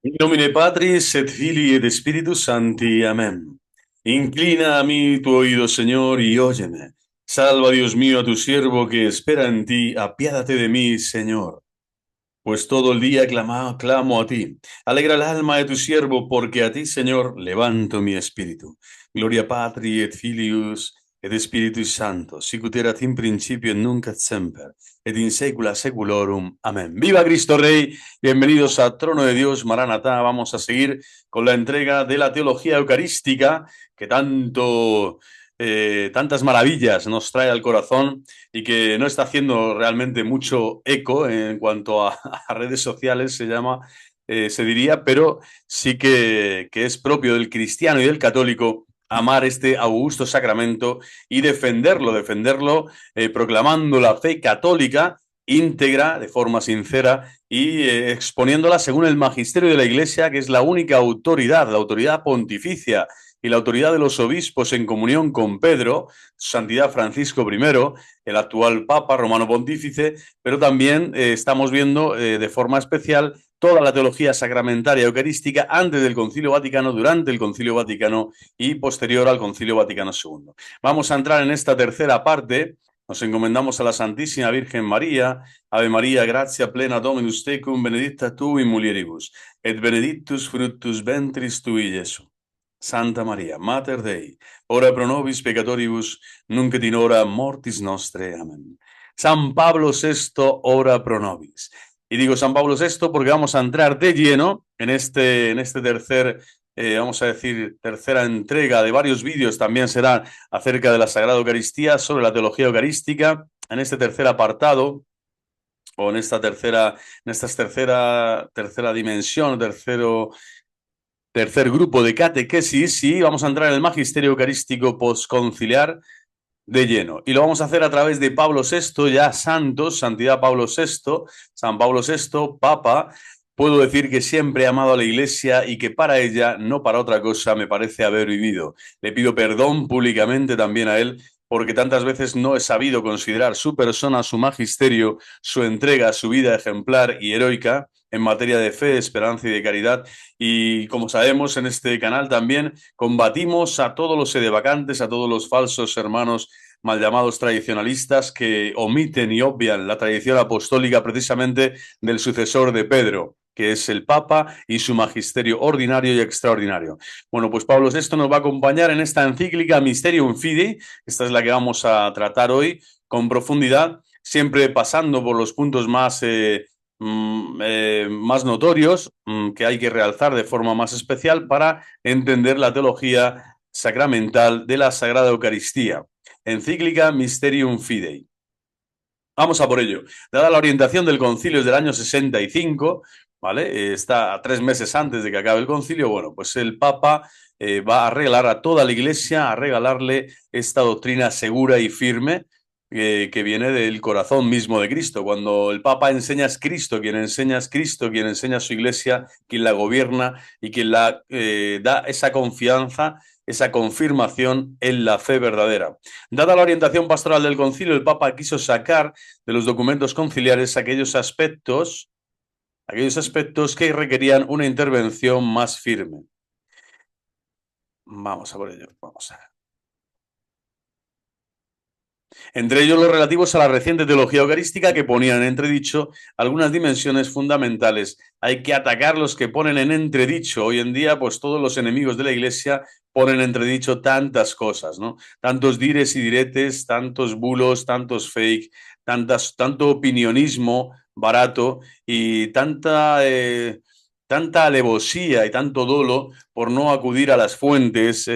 In nomine Patris et Filii et Spiritus Sancti. Amén. Inclina a mí tu oído, Señor, y óyeme. Salva, Dios mío, a tu siervo que espera en ti. Apiádate de mí, Señor. Pues todo el día clamo a ti. Alegra el alma de tu siervo, porque a ti, Señor, levanto mi espíritu. Gloria Patri et Filius et Spiritus Santo, sicut erat in principio et nunc et semper, et in saecula saeculorum. Amén. ¡Viva Cristo Rey! Bienvenidos a Trono de Dios, Maranatá. Vamos a seguir con la entrega de la teología eucarística que tantas maravillas nos trae al corazón y que no está haciendo realmente mucho eco en cuanto a redes sociales, se diría, pero sí que es propio del cristiano y del católico amar este augusto sacramento y defenderlo, proclamando la fe católica íntegra, de forma sincera y exponiéndola según el magisterio de la Iglesia, que es la única autoridad, la autoridad pontificia y la autoridad de los obispos en comunión con Pedro, Santidad Francisco I, el actual Papa Romano Pontífice, pero también estamos viendo de forma especial toda la teología sacramentaria eucarística antes del Concilio Vaticano, durante el Concilio Vaticano y posterior al Concilio Vaticano II. Vamos a entrar en esta tercera parte. Nos encomendamos a la Santísima Virgen María. Ave María, gratia plena Dominus tecum, benedicta tu in mulieribus, et benedictus fructus ventris tui, Iesus. Santa María, Mater Dei, ora pro nobis peccatoribus, nunc et in hora mortis nostre. Amén. San Pablo VI, ora pro nobis. Y digo San Pablo VI porque vamos a entrar de lleno en este tercer, vamos a decir, tercera entrega de varios vídeos, también será acerca de la Sagrada Eucaristía, sobre la teología eucarística, en este tercer apartado, o en esta tercera dimensión, tercer grupo de catequesis, y vamos a entrar en el magisterio eucarístico postconciliar de lleno. Y lo vamos a hacer a través de Pablo VI, ya santos, Santidad Pablo VI, San Pablo VI, Papa. Puedo decir que siempre he amado a la Iglesia y que para ella, no para otra cosa, me parece haber vivido. Le pido perdón públicamente también a él, porque tantas veces no he sabido considerar su persona, su magisterio, su entrega, su vida ejemplar y heroica en materia de fe, esperanza y de caridad. Y como sabemos, en este canal también combatimos a todos los sedevacantes, a todos los falsos hermanos mal llamados tradicionalistas que omiten y obvian la tradición apostólica precisamente del sucesor de Pedro, que es el Papa y su magisterio ordinario y extraordinario. Bueno, pues Pablo VI nos va a acompañar en esta encíclica Mysterium Fidei. Esta es la que vamos a tratar hoy con profundidad, siempre pasando por los puntos más notorios que hay que realzar de forma más especial para entender la teología sacramental de la Sagrada Eucaristía. Encíclica Mysterium Fidei. Vamos a por ello. Dada la orientación del concilio es del año 65, ¿vale? Está a 3 meses antes de que acabe el concilio. Bueno, pues el Papa va a regalar a toda la Iglesia, a regalarle esta doctrina segura y firme que viene del corazón mismo de Cristo. Cuando el Papa enseña es Cristo, quien enseña es Cristo, quien enseña a su Iglesia, quien la gobierna y quien la da esa confianza, esa confirmación en la fe verdadera. Dada la orientación pastoral del concilio, el Papa quiso sacar de los documentos conciliares aquellos aspectos que requerían una intervención más firme. Vamos a por ello, vamos a ver. Entre ellos los relativos a la reciente teología eucarística, que ponían en entredicho algunas dimensiones fundamentales. Hay que atacar los que ponen en entredicho. Hoy en día, pues todos los enemigos de la Iglesia ponen en entredicho tantas cosas, ¿no? Tantos dires y diretes, tantos bulos, tantos fake, tanto opinionismo barato y tanta alevosía y tanto dolo por no acudir a las fuentes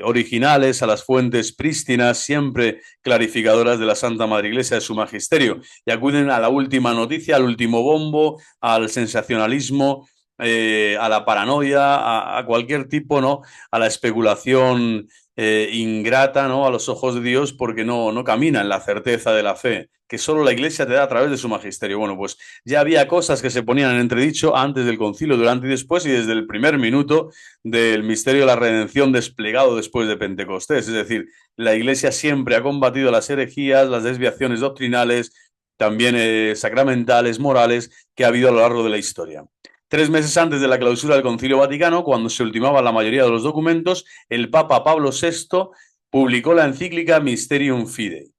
originales, a las fuentes prístinas, siempre clarificadoras de la Santa Madre Iglesia, de su magisterio, y acuden a la última noticia, al último bombo, al sensacionalismo, a la paranoia, a cualquier tipo, ¿no? A la especulación ingrata, ¿no? A los ojos de Dios, porque no camina en la certeza de la fe que solo la Iglesia te da a través de su magisterio. Bueno, pues ya había cosas que se ponían en entredicho antes del concilio, durante y después, y desde el primer minuto del misterio de la redención desplegado después de Pentecostés. Es decir, la Iglesia siempre ha combatido las herejías, las desviaciones doctrinales, también sacramentales, morales, que ha habido a lo largo de la historia. 3 meses antes de la clausura del Concilio Vaticano, cuando se ultimaba la mayoría de los documentos, el Papa Pablo VI publicó la encíclica Mysterium Fidei.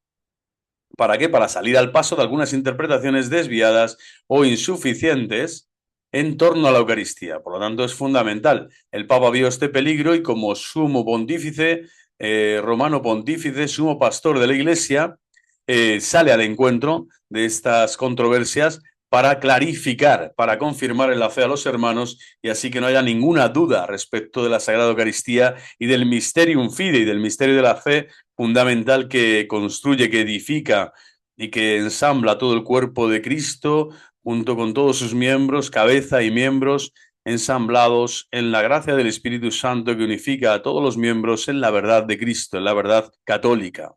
¿Para qué? Para salir al paso de algunas interpretaciones desviadas o insuficientes en torno a la Eucaristía. Por lo tanto, es fundamental. El Papa vio este peligro y como sumo pontífice, romano pontífice, sumo pastor de la Iglesia, sale al encuentro de estas controversias para clarificar, para confirmar en la fe a los hermanos y así que no haya ninguna duda respecto de la Sagrada Eucaristía y del Mysterium Fidei, del misterio de la fe fundamental que construye, que edifica y que ensambla todo el cuerpo de Cristo junto con todos sus miembros, cabeza y miembros, ensamblados en la gracia del Espíritu Santo que unifica a todos los miembros en la verdad de Cristo, en la verdad católica.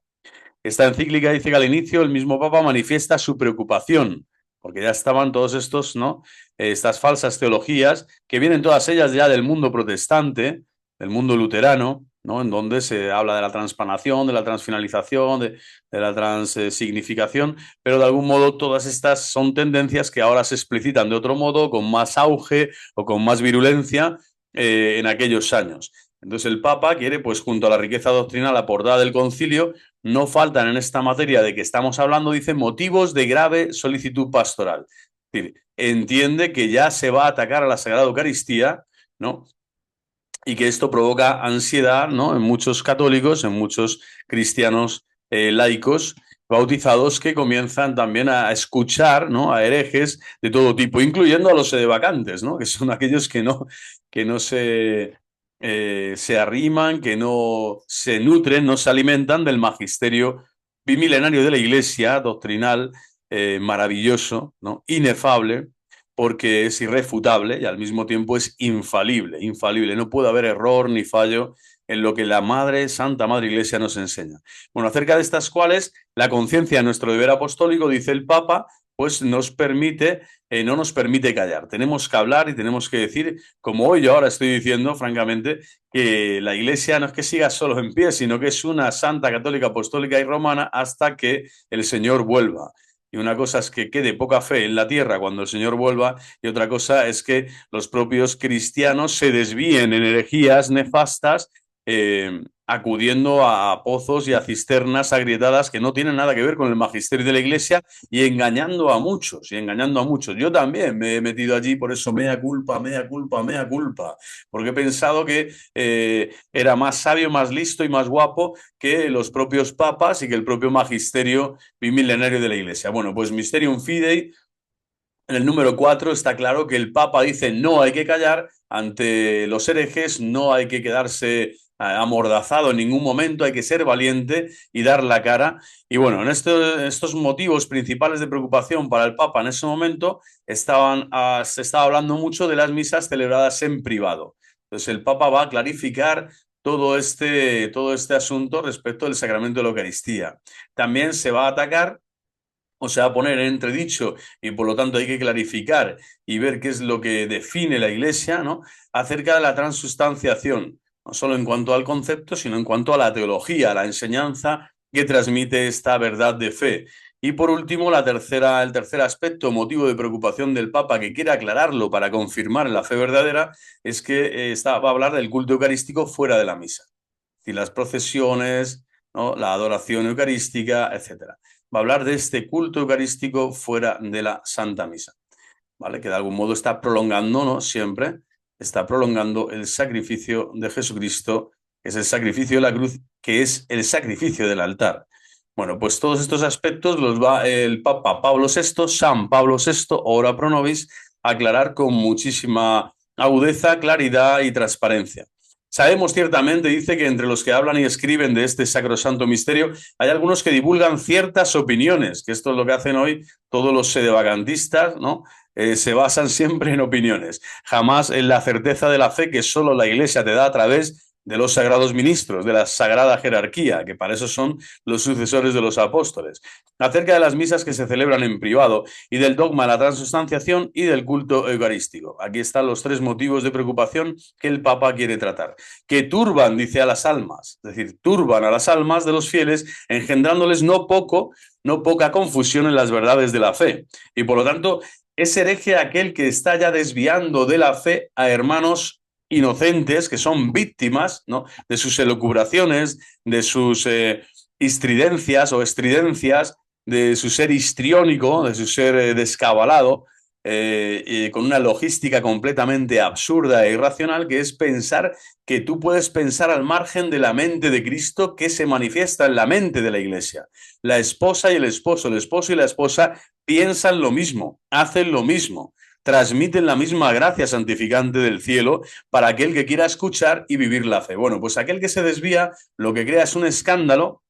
Esta encíclica dice que al inicio el mismo Papa manifiesta su preocupación, porque ya estaban todos estos, ¿no? Estas falsas teologías, que vienen todas ellas ya del mundo protestante, del mundo luterano, ¿no? En donde se habla de la transpanación, de la transfinalización, de la transignificación, pero de algún modo todas estas son tendencias que ahora se explicitan de otro modo, con más auge o con más virulencia en aquellos años. Entonces el Papa quiere, pues junto a la riqueza doctrinal aportada del concilio, no faltan en esta materia de que estamos hablando, dice, motivos de grave solicitud pastoral. Es decir, entiende que ya se va a atacar a la Sagrada Eucaristía, ¿no? Y que esto provoca ansiedad, ¿no? En muchos católicos, en muchos cristianos laicos bautizados que comienzan también a escuchar, ¿no? A herejes de todo tipo, incluyendo a los sedevacantes, ¿no? Que son aquellos que no se arriman, que no se nutren, no se alimentan del magisterio bimilenario de la Iglesia, doctrinal, maravilloso, ¿no? Inefable, porque es irrefutable y al mismo tiempo es infalible, infalible. No puede haber error ni fallo en lo que la Madre, Santa Madre Iglesia nos enseña. Bueno, acerca de estas cuales la conciencia de nuestro deber apostólico, dice el Papa, pues nos permite, no nos permite callar. Tenemos que hablar y tenemos que decir, como hoy yo ahora estoy diciendo, francamente, que la Iglesia no es que siga solo en pie, sino que es una santa católica, apostólica y romana hasta que el Señor vuelva. Y una cosa es que quede poca fe en la tierra cuando el Señor vuelva, y otra cosa es que los propios cristianos se desvíen en herejías nefastas, acudiendo a pozos y a cisternas agrietadas que no tienen nada que ver con el magisterio de la Iglesia y engañando a muchos, y engañando a muchos. Yo también me he metido allí, por eso mea culpa, mea culpa, mea culpa, porque he pensado que era más sabio, más listo y más guapo que los propios papas y que el propio magisterio bimilenario de la Iglesia. Bueno, pues Mysterium Fidei, en el número 4 está claro que el Papa dice no hay que callar ante los herejes, no hay que quedarse amordazado en ningún momento, hay que ser valiente y dar la cara. Y bueno, en estos motivos principales de preocupación para el Papa en ese momento se estaba hablando mucho de las misas celebradas en privado. Entonces el Papa va a clarificar todo este asunto respecto del sacramento de la Eucaristía. También se va a atacar o se va a poner en entredicho y por lo tanto hay que clarificar y ver qué es lo que define la Iglesia, ¿no? Acerca de la transustanciación, no solo en cuanto al concepto, sino en cuanto a la teología, a la enseñanza que transmite esta verdad de fe. Y por último, el tercer aspecto, motivo de preocupación del Papa, que quiere aclararlo para confirmar la fe verdadera, es que va a hablar del culto eucarístico fuera de la misa. Y las procesiones, ¿no? La adoración eucarística, etcétera. Va a hablar de este culto eucarístico fuera de la Santa Misa, ¿vale? Que de algún modo está prolongando, ¿no? Siempre está prolongando el sacrificio de Jesucristo, que es el sacrificio de la cruz, que es el sacrificio del altar. Bueno, pues todos estos aspectos los va el Papa Pablo VI, San Pablo VI, ora pro nobis, a aclarar con muchísima agudeza, claridad y transparencia. Sabemos ciertamente, dice, que entre los que hablan y escriben de este sacrosanto misterio hay algunos que divulgan ciertas opiniones, que esto es lo que hacen hoy todos los sedevacantistas, ¿no? Se basan siempre en opiniones, jamás en la certeza de la fe que solo la Iglesia te da a través de los sagrados ministros, de la sagrada jerarquía, que para eso son los sucesores de los apóstoles, acerca de las misas que se celebran en privado y del dogma de la transustanciación y del culto eucarístico. Aquí están los 3 motivos de preocupación que el Papa quiere tratar, que turban, dice, a las almas, es decir, turban a las almas de los fieles, engendrándoles no poca confusión en las verdades de la fe. Y por lo tanto, Es hereje aquel que está ya desviando de la fe a hermanos inocentes que son víctimas, ¿no?, de sus elucubraciones, de sus histridencias o estridencias, de su ser histriónico, de su ser descabalado, con una logística completamente absurda e irracional, que es pensar que tú puedes pensar al margen de la mente de Cristo que se manifiesta en la mente de la Iglesia. La esposa y el esposo y la esposa piensan lo mismo, hacen lo mismo, transmiten la misma gracia santificante del cielo para aquel que quiera escuchar y vivir la fe. Bueno, pues aquel que se desvía lo que crea es un escándalo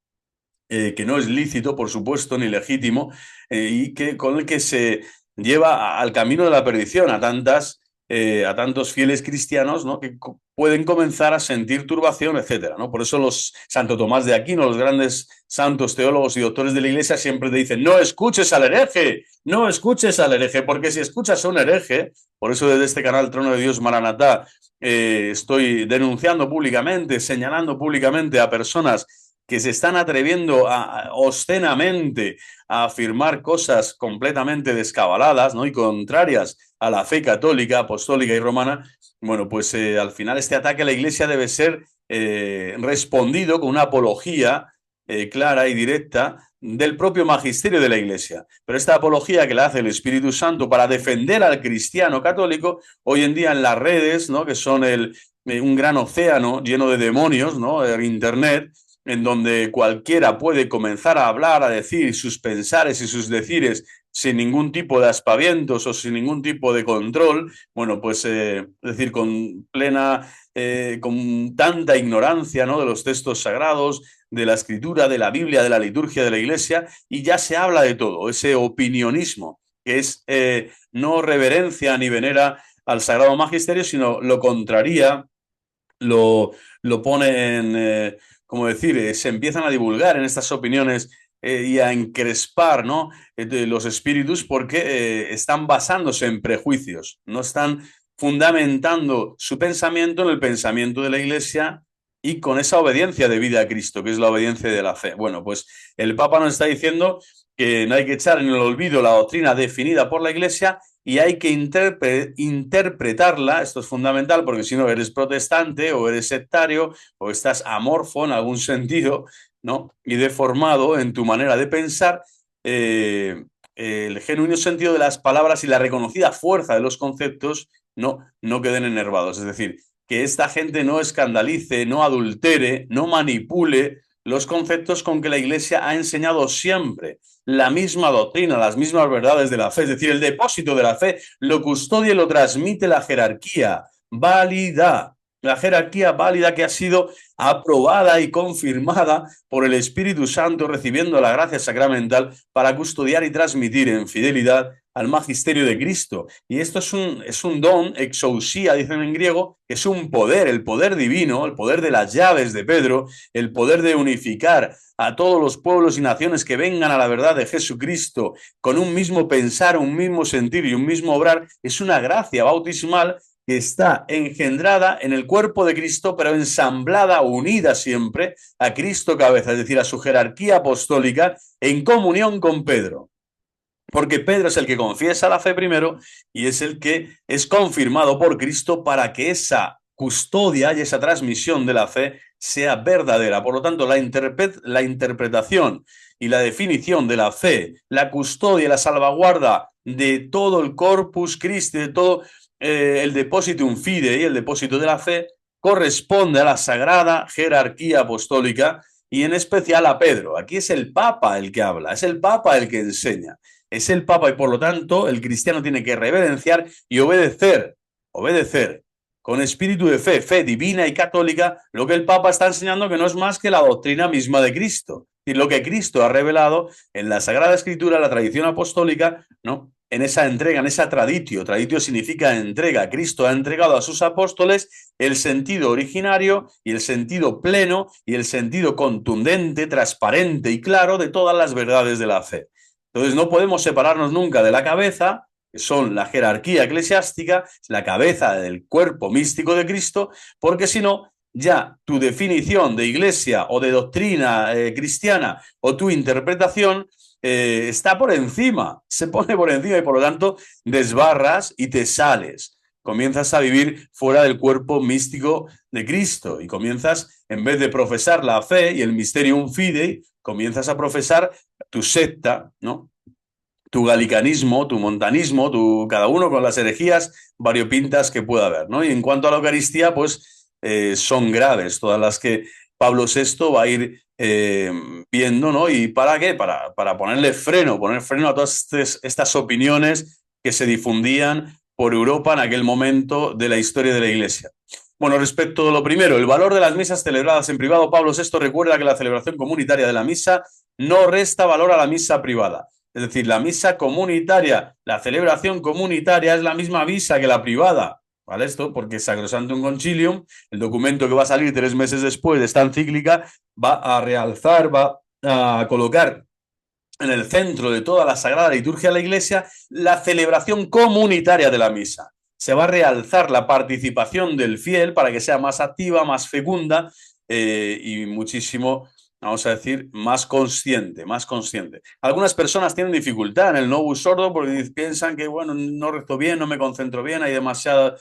que no es lícito, por supuesto, ni legítimo, y que con el que se lleva al camino de la perdición a tantos fieles cristianos, ¿no?, que pueden comenzar a sentir turbación, etcétera, ¿no? Por eso los Santo Tomás de Aquino, los grandes santos teólogos y doctores de la Iglesia, siempre te dicen: no escuches al hereje, no escuches al hereje, porque si escuchas a un hereje, por eso desde este canal Trono de Dios Maranatá estoy denunciando públicamente, señalando públicamente a personas que se están atreviendo obscenamente a afirmar cosas completamente descabaladas, ¿no?, y contrarias a la fe católica, apostólica y romana. Bueno, pues al final este ataque a la Iglesia debe ser respondido con una apología clara y directa del propio magisterio de la Iglesia. Pero esta apología que la hace el Espíritu Santo para defender al cristiano católico, hoy en día en las redes, ¿no?, que son un gran océano lleno de demonios, ¿no?, el Internet, en donde cualquiera puede comenzar a hablar, a decir sus pensares y sus decires sin ningún tipo de aspavientos o sin ningún tipo de control, bueno, pues decir, con tanta ignorancia, ¿no?, de los textos sagrados, de la escritura, de la Biblia, de la liturgia de la Iglesia, y ya se habla de todo, ese opinionismo, que es no reverencia ni venera al Sagrado Magisterio, sino lo contraría, lo pone en, como decir, se empiezan a divulgar en estas opiniones y a encrespar, ¿no?, los espíritus, porque están basándose en prejuicios, no están fundamentando su pensamiento en el pensamiento de la Iglesia y con esa obediencia de vida a Cristo, que es la obediencia de la fe. Bueno, pues el Papa nos está diciendo que no hay que echar en el olvido la doctrina definida por la Iglesia y hay que interpretarla. Esto es fundamental, porque si no eres protestante o eres sectario o estás amorfo en algún sentido, ¿no?, y deformado en tu manera de pensar. El genuino sentido de las palabras y la reconocida fuerza de los conceptos no queden enervados. Es decir, que esta gente no escandalice, no adultere, no manipule los conceptos con que la Iglesia ha enseñado siempre. La misma doctrina, las mismas verdades de la fe, es decir, el depósito de la fe lo custodia y lo transmite la jerarquía válida, la jerarquía válida que ha sido aprobada y confirmada por el Espíritu Santo, recibiendo la gracia sacramental para custodiar y transmitir en fidelidad al magisterio de Cristo. Y esto es un don, exousia, dicen en griego, que es un poder, el poder divino, el poder de las llaves de Pedro, el poder de unificar a todos los pueblos y naciones que vengan a la verdad de Jesucristo con un mismo pensar, un mismo sentir y un mismo obrar. Es una gracia bautismal que está engendrada en el cuerpo de Cristo, pero ensamblada, unida siempre a Cristo cabeza, es decir, a su jerarquía apostólica, en comunión con Pedro. Porque Pedro es el que confiesa la fe primero y es el que es confirmado por Cristo para que esa custodia y esa transmisión de la fe sea verdadera. Por lo tanto, la interpretación y la definición de la fe, la custodia y la salvaguarda de todo el corpus Christi, de todo el depositum fidei, el depósito de la fe, corresponde a la sagrada jerarquía apostólica y en especial a Pedro. Aquí es el Papa el que habla, es el Papa el que enseña. Es el Papa y por lo tanto el cristiano tiene que reverenciar y obedecer con espíritu de fe, fe divina y católica, lo que el Papa está enseñando, que no es más que la doctrina misma de Cristo. Y lo que Cristo ha revelado en la Sagrada Escritura, la tradición apostólica, ¿no?, en esa entrega, en esa traditio. Traditio significa entrega. Cristo ha entregado a sus apóstoles el sentido originario y el sentido pleno y el sentido contundente, transparente y claro de todas las verdades de la fe. Entonces no podemos separarnos nunca de la cabeza, que son la jerarquía eclesiástica, la cabeza del cuerpo místico de Cristo, porque si no, ya tu definición de iglesia o de doctrina cristiana o tu interpretación está por encima, se pone por encima y por lo tanto desbarras y te sales. Comienzas a vivir fuera del cuerpo místico de Cristo y comienzas, en vez de profesar la fe y el mysterium fidei, comienzas a profesar tu secta, ¿no? Tu galicanismo, tu montanismo, cada uno con las herejías variopintas que pueda haber, ¿no? Y en cuanto a la Eucaristía, pues son graves todas las que Pablo VI va a ir viendo, ¿no? ¿Y para qué? Para poner freno a todas estas opiniones que se difundían por Europa en aquel momento de la historia de la Iglesia. Bueno, respecto a lo primero, el valor de las misas celebradas en privado, Pablo VI recuerda que la celebración comunitaria de la misa no resta valor a la misa privada. Es decir, la misa comunitaria, la celebración comunitaria es la misma misa que la privada. ¿Vale? Esto porque Sacrosanctum Concilium, el documento que va a salir 3 meses después de esta encíclica, va a realzar, va a colocar en el centro de toda la Sagrada Liturgia de la Iglesia la celebración comunitaria de la misa. Se va a realzar la participación del fiel para que sea más activa, más fecunda y muchísimo, vamos a decir, más consciente, más consciente. Algunas personas tienen dificultad en el novus ordo porque piensan que, bueno, no rezo bien, no me concentro bien, hay demasiado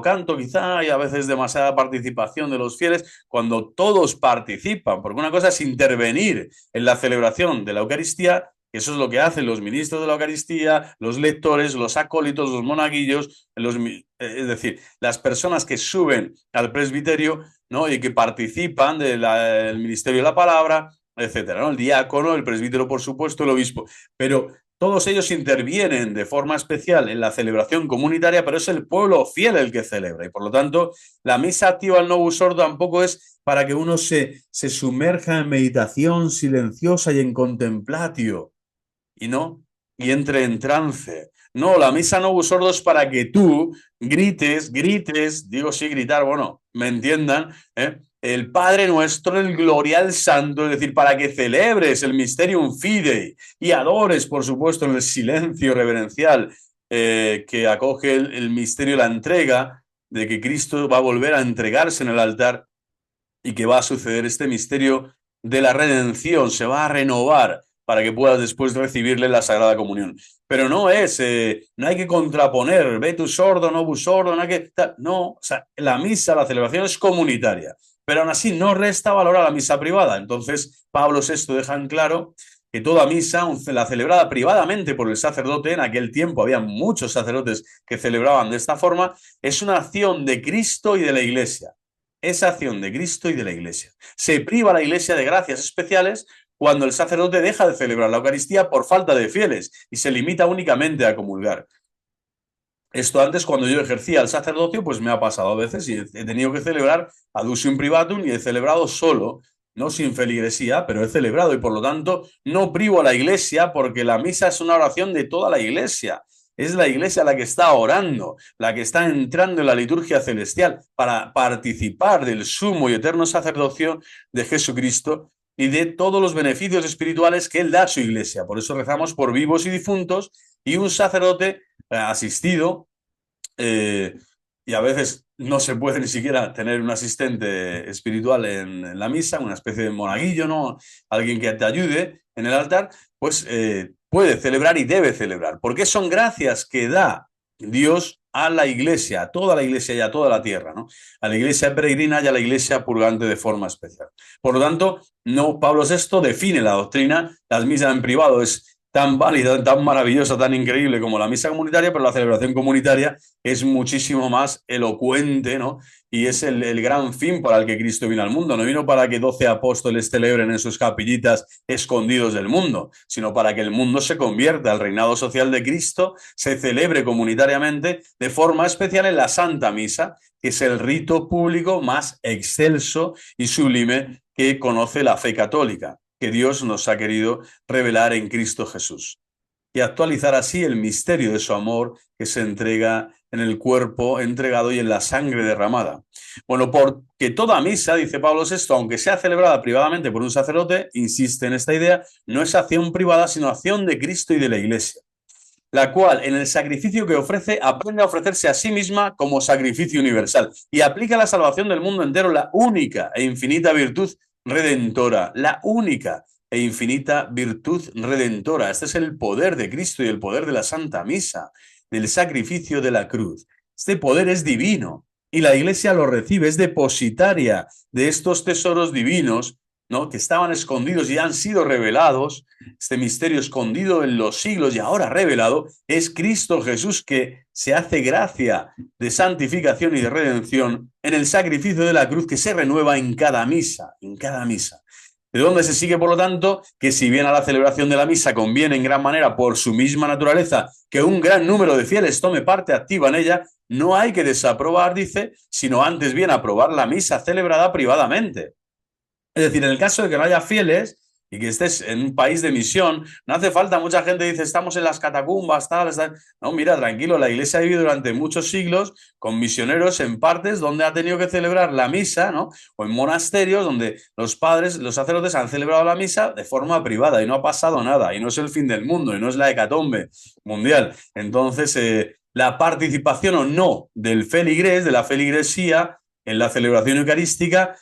canto quizá, y a veces demasiada participación de los fieles, cuando todos participan, porque una cosa es intervenir en la celebración de la Eucaristía, que eso es lo que hacen los ministros de la Eucaristía, los lectores, los acólitos, los monaguillos, es decir, las personas que suben al presbiterio, ¿no? Y que participan del ministerio de la palabra, etcétera, ¿no? El diácono, el presbítero, por supuesto, el obispo. Pero todos ellos intervienen de forma especial en la celebración comunitaria, pero es el pueblo fiel el que celebra. Y por lo tanto, la misa activa al Novus Ordo tampoco es para que uno se sumerja en meditación silenciosa y en contemplatio, y no, y entre en trance. No, la misa Novus Ordo es para que tú grites, digo sí, gritar, bueno, me entiendan, el Padre Nuestro, el Gloria al Santo, es decir, para que celebres el Mysterium Fidei y adores, por supuesto, en el silencio reverencial que acoge el misterio, la entrega de que Cristo va a volver a entregarse en el altar y que va a suceder este misterio de la redención, se va a renovar para que puedas después recibirle la Sagrada Comunión. Pero no es, no hay que contraponer, vetus ordo, novus ordo, no hay que... No, o sea, la misa, la celebración es comunitaria, pero aún así no resta valor a la misa privada. Entonces, Pablo VI deja en claro que toda misa, la celebrada privadamente por el sacerdote, en aquel tiempo había muchos sacerdotes que celebraban de esta forma, es una acción de Cristo y de la Iglesia. Esa acción de Cristo y de la Iglesia. Se priva a la Iglesia de gracias especiales cuando el sacerdote deja de celebrar la Eucaristía por falta de fieles y se limita únicamente a comulgar. Esto antes, cuando yo ejercía el sacerdocio, pues me ha pasado a veces y he tenido que celebrar adusium privatum y he celebrado solo, no sin feligresía, pero he celebrado y por lo tanto no privo a la Iglesia porque la misa es una oración de toda la Iglesia. Es la Iglesia la que está orando, la que está entrando en la liturgia celestial para participar del sumo y eterno sacerdocio de Jesucristo y de todos los beneficios espirituales que Él da a su Iglesia. Por eso rezamos por vivos y difuntos y un sacerdote asistido, y a veces no se puede ni siquiera tener un asistente espiritual en la misa, una especie de monaguillo, ¿no? Alguien que te ayude en el altar, pues puede celebrar y debe celebrar, porque son gracias que da Dios a la Iglesia, a toda la Iglesia y a toda la tierra, ¿no? A la Iglesia peregrina y a la Iglesia purgante de forma especial. Por lo tanto, no, Pablo VI define la doctrina, las misas en privado es tan válida, tan maravillosa, tan increíble como la misa comunitaria, pero la celebración comunitaria es muchísimo más elocuente, ¿no? Y es el gran fin para el que Cristo vino al mundo. No vino para que 12 apóstoles celebren en sus capillitas escondidos del mundo, sino para que el mundo se convierta al reinado social de Cristo, se celebre comunitariamente de forma especial en la Santa Misa, que es el rito público más excelso y sublime que conoce la fe católica, que Dios nos ha querido revelar en Cristo Jesús y actualizar así el misterio de su amor que se entrega en el cuerpo entregado y en la sangre derramada. Bueno, porque toda misa, dice Pablo VI, aunque sea celebrada privadamente por un sacerdote, insiste en esta idea, no es acción privada, sino acción de Cristo y de la Iglesia, la cual en el sacrificio que ofrece aprende a ofrecerse a sí misma como sacrificio universal y aplica a la salvación del mundo entero la única e infinita virtud redentora, la única e infinita virtud redentora. Este es el poder de Cristo y el poder de la Santa Misa, del sacrificio de la cruz. Este poder es divino y la Iglesia lo recibe, es depositaria de estos tesoros divinos, ¿no?, que estaban escondidos y han sido revelados. Este misterio escondido en los siglos y ahora revelado es Cristo Jesús, que se hace gracia de santificación y de redención en el sacrificio de la cruz, que se renueva en cada misa, en cada misa. De donde se sigue, por lo tanto, que si bien a la celebración de la misa conviene en gran manera por su misma naturaleza que un gran número de fieles tome parte activa en ella, no hay que desaprobar, dice, sino antes bien aprobar la misa celebrada privadamente. Es decir, en el caso de que no haya fieles y que estés en un país de misión, no hace falta, mucha gente dice, estamos en las catacumbas, tal. No, mira, tranquilo, la Iglesia ha vivido durante muchos siglos con misioneros en partes donde ha tenido que celebrar la misa, ¿no? O en monasterios donde los padres, los sacerdotes han celebrado la misa de forma privada y no ha pasado nada, y no es el fin del mundo, y no es la hecatombe mundial. Entonces, la participación o no del feligrés, de la feligresía, en la celebración eucarística,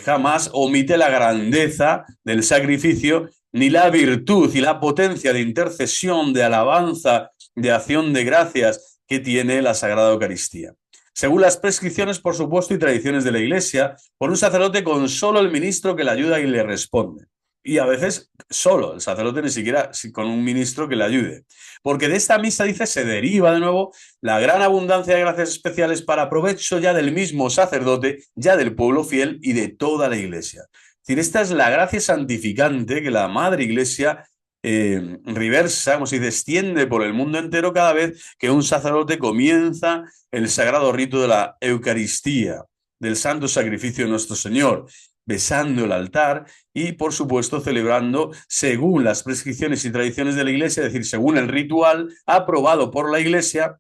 jamás omite la grandeza del sacrificio, ni la virtud y la potencia de intercesión, de alabanza, de acción de gracias que tiene la Sagrada Eucaristía. Según las prescripciones, por supuesto, y tradiciones de la Iglesia, por un sacerdote con solo el ministro que le ayuda y le responde. Y a veces solo, el sacerdote ni siquiera con un ministro que le ayude. Porque de esta misa, dice, se deriva de nuevo la gran abundancia de gracias especiales para provecho ya del mismo sacerdote, ya del pueblo fiel y de toda la Iglesia. Es decir, esta es la gracia santificante que la Madre Iglesia reversa, como se dice, extiende por el mundo entero cada vez que un sacerdote comienza el sagrado rito de la Eucaristía, del santo sacrificio de nuestro Señor, besando el altar y, por supuesto, celebrando según las prescripciones y tradiciones de la Iglesia, es decir, según el ritual aprobado por la Iglesia,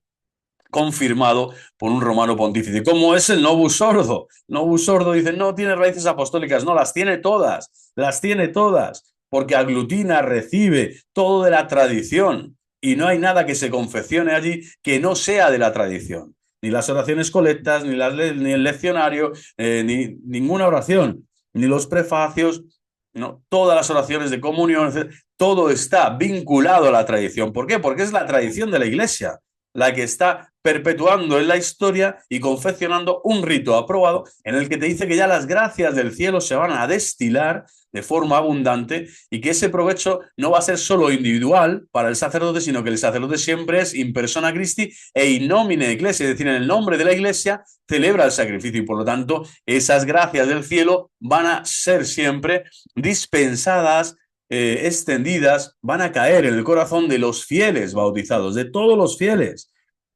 confirmado por un romano pontífice, como es el Novus Ordo. Novus Ordo dice, no tiene raíces apostólicas, no, las tiene todas, porque aglutina, recibe todo de la tradición, y no hay nada que se confeccione allí que no sea de la tradición. Ni las oraciones colectas, ni el leccionario, ni ninguna oración, ni los prefacios, no, todas las oraciones de comunión, todo está vinculado a la tradición. ¿Por qué? Porque es la tradición de la Iglesia la que está perpetuando en la historia y confeccionando un rito aprobado en el que te dice que ya las gracias del cielo se van a destilar de forma abundante y que ese provecho no va a ser solo individual para el sacerdote, sino que el sacerdote siempre es in persona Christi e in nomine Ecclesiae, es decir, en el nombre de la Iglesia celebra el sacrificio y por lo tanto esas gracias del cielo van a ser siempre dispensadas, extendidas, van a caer en el corazón de los fieles bautizados, de todos los fieles,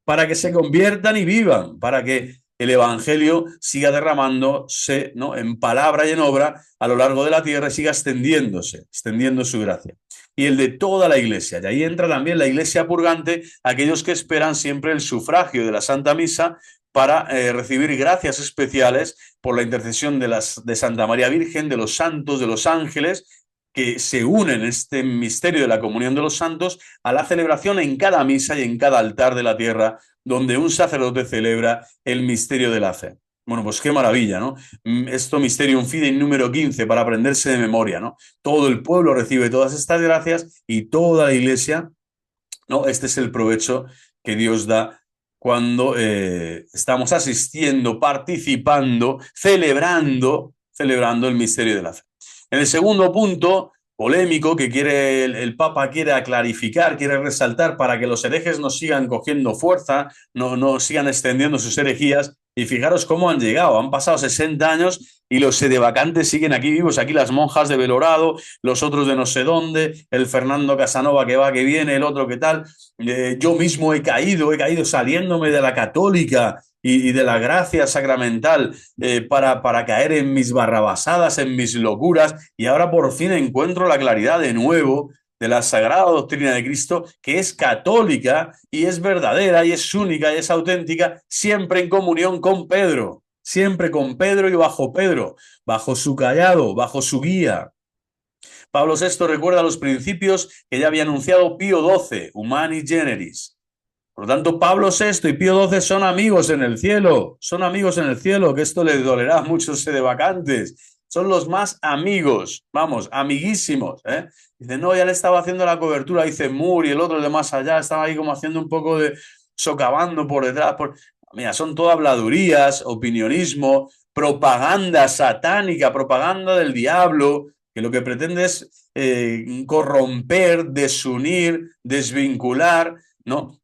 para que se conviertan y vivan, para que el Evangelio siga derramándose, ¿no?, en palabra y en obra a lo largo de la tierra y siga extendiendo su gracia. Y el de toda la Iglesia. Y ahí entra también la Iglesia purgante, aquellos que esperan siempre el sufragio de la Santa Misa para recibir gracias especiales por la intercesión de Santa María Virgen, de los santos, de los ángeles, que se unen en este misterio de la comunión de los santos a la celebración en cada misa y en cada altar de la tierra donde un sacerdote celebra el misterio de la fe. Bueno, pues qué maravilla, ¿no? Esto Mysterium Fidei número 15 para aprenderse de memoria, ¿no? Todo el pueblo recibe todas estas gracias y toda la Iglesia, ¿no? Este es el provecho que Dios da cuando estamos asistiendo, participando, celebrando el misterio de la fe. En el segundo punto polémico que quiere el Papa quiere clarificar, quiere resaltar para que los herejes no sigan cogiendo fuerza, no sigan extendiendo sus herejías. Y fijaros cómo han llegado, han pasado 60 años y los sedevacantes siguen aquí vivos, aquí las monjas de Belorado, los otros de no sé dónde, el Fernando Casanova que va, que viene, el otro que tal. Yo mismo he caído saliéndome de la católica y de la gracia sacramental para caer en mis barrabasadas, en mis locuras, y ahora por fin encuentro la claridad de nuevo de la sagrada doctrina de Cristo, que es católica y es verdadera y es única y es auténtica, siempre en comunión con Pedro, siempre con Pedro y bajo su callado, bajo su guía. Pablo VI recuerda los principios que ya había anunciado Pío XII, Humani Generis. Por lo tanto, Pablo VI y Pío XII son amigos en el cielo, que esto les dolerá a muchos sedevacantes son los más amigos, vamos, amiguísimos, ¿eh? Dice, no, ya le estaba haciendo la cobertura, dice Moore y el otro, el de más allá, estaba ahí como haciendo un poco de socavando por detrás. Mira, son todo habladurías, opinionismo, propaganda satánica, propaganda del diablo, que lo que pretende es corromper, desunir, desvincular, ¿no?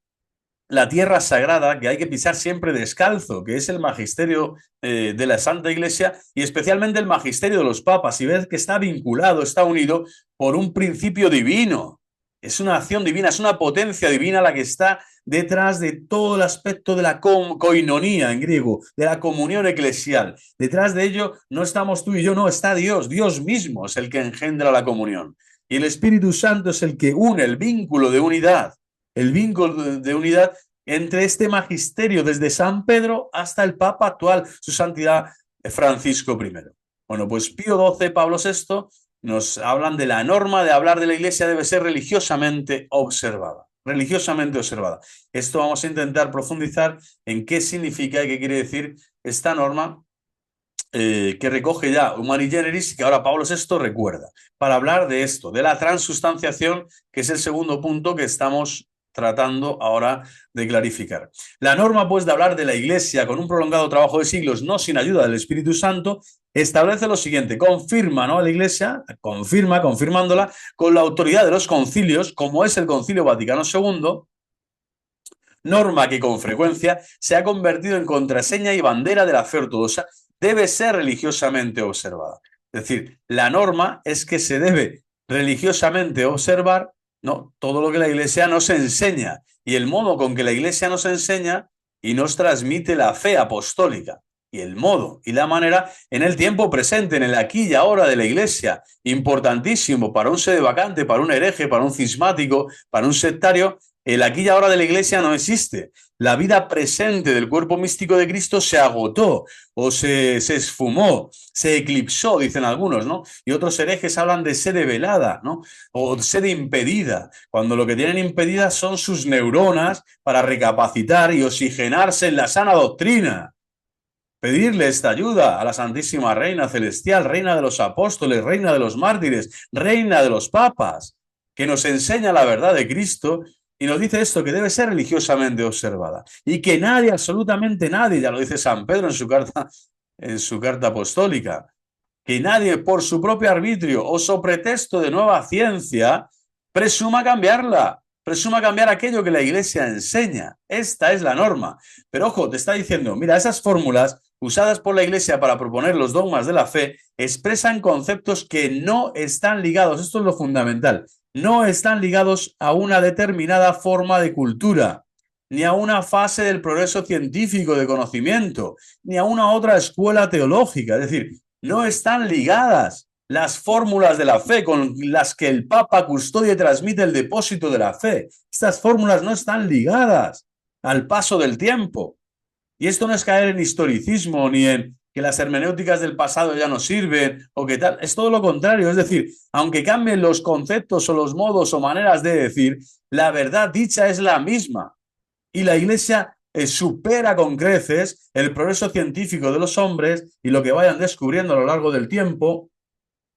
La tierra sagrada que hay que pisar siempre descalzo, que es el magisterio de la Santa Iglesia y especialmente el magisterio de los papas. Y ves que está vinculado, está unido por un principio divino. Es una acción divina, es una potencia divina la que está detrás de todo el aspecto de la koinonía en griego, de la comunión eclesial. Detrás de ello no estamos tú y yo, no, está Dios. Dios mismo es el que engendra la comunión. Y el Espíritu Santo es el que une el vínculo de unidad. El vínculo de unidad entre este magisterio desde San Pedro hasta el Papa actual, su santidad Francisco I. Bueno, pues Pío XII, Pablo VI, nos hablan de la norma de hablar de la Iglesia debe ser religiosamente observada. Religiosamente observada. Esto vamos a intentar profundizar en qué significa y qué quiere decir esta norma que recoge ya Humani Generis y que ahora Pablo VI recuerda, para hablar de esto, de la transustanciación, que es el segundo punto que estamos tratando ahora de clarificar. La norma, pues, de hablar de la Iglesia con un prolongado trabajo de siglos, no sin ayuda del Espíritu Santo, establece lo siguiente, confirma, ¿no?, a la Iglesia, confirmándola con la autoridad de los concilios, como es el Concilio Vaticano II, norma que con frecuencia se ha convertido en contraseña y bandera de la fe ortodoxa, debe ser religiosamente observada. Es decir, la norma es que se debe religiosamente observar, ¿no?, todo lo que la Iglesia nos enseña y el modo con que la Iglesia nos enseña y nos transmite la fe apostólica. Y el modo y la manera en el tiempo presente, en el aquí y ahora de la Iglesia, importantísimo para un sedevacante, para un hereje, para un cismático, para un sectario. El aquí y ahora de la Iglesia no existe. La vida presente del cuerpo místico de Cristo se agotó o se esfumó, se eclipsó, dicen algunos, ¿no? Y otros herejes hablan de sede velada, ¿no? O sede impedida, cuando lo que tienen impedidas son sus neuronas para recapacitar y oxigenarse en la sana doctrina. Pedirle esta ayuda a la Santísima Reina Celestial, Reina de los Apóstoles, Reina de los Mártires, Reina de los Papas, que nos enseña la verdad de Cristo y nos dice esto, que debe ser religiosamente observada. Y que nadie, absolutamente nadie, ya lo dice San Pedro en su carta apostólica, que nadie por su propio arbitrio o so pretexto de nueva ciencia presuma cambiarla, presuma cambiar aquello que la Iglesia enseña. Esta es la norma. Pero ojo, te está diciendo, mira, esas fórmulas usadas por la Iglesia para proponer los dogmas de la fe expresan conceptos que no están ligados, esto es lo fundamental, no están ligados a una determinada forma de cultura, ni a una fase del progreso científico de conocimiento, ni a una otra escuela teológica. Es decir, no están ligadas las fórmulas de la fe con las que el Papa custodia y transmite el depósito de la fe. Estas fórmulas no están ligadas al paso del tiempo. Y esto no es caer en historicismo ni en que las hermenéuticas del pasado ya no sirven o que tal. Es todo lo contrario. Es decir, aunque cambien los conceptos o los modos o maneras de decir, la verdad dicha es la misma. Y la Iglesia supera con creces el progreso científico de los hombres y lo que vayan descubriendo a lo largo del tiempo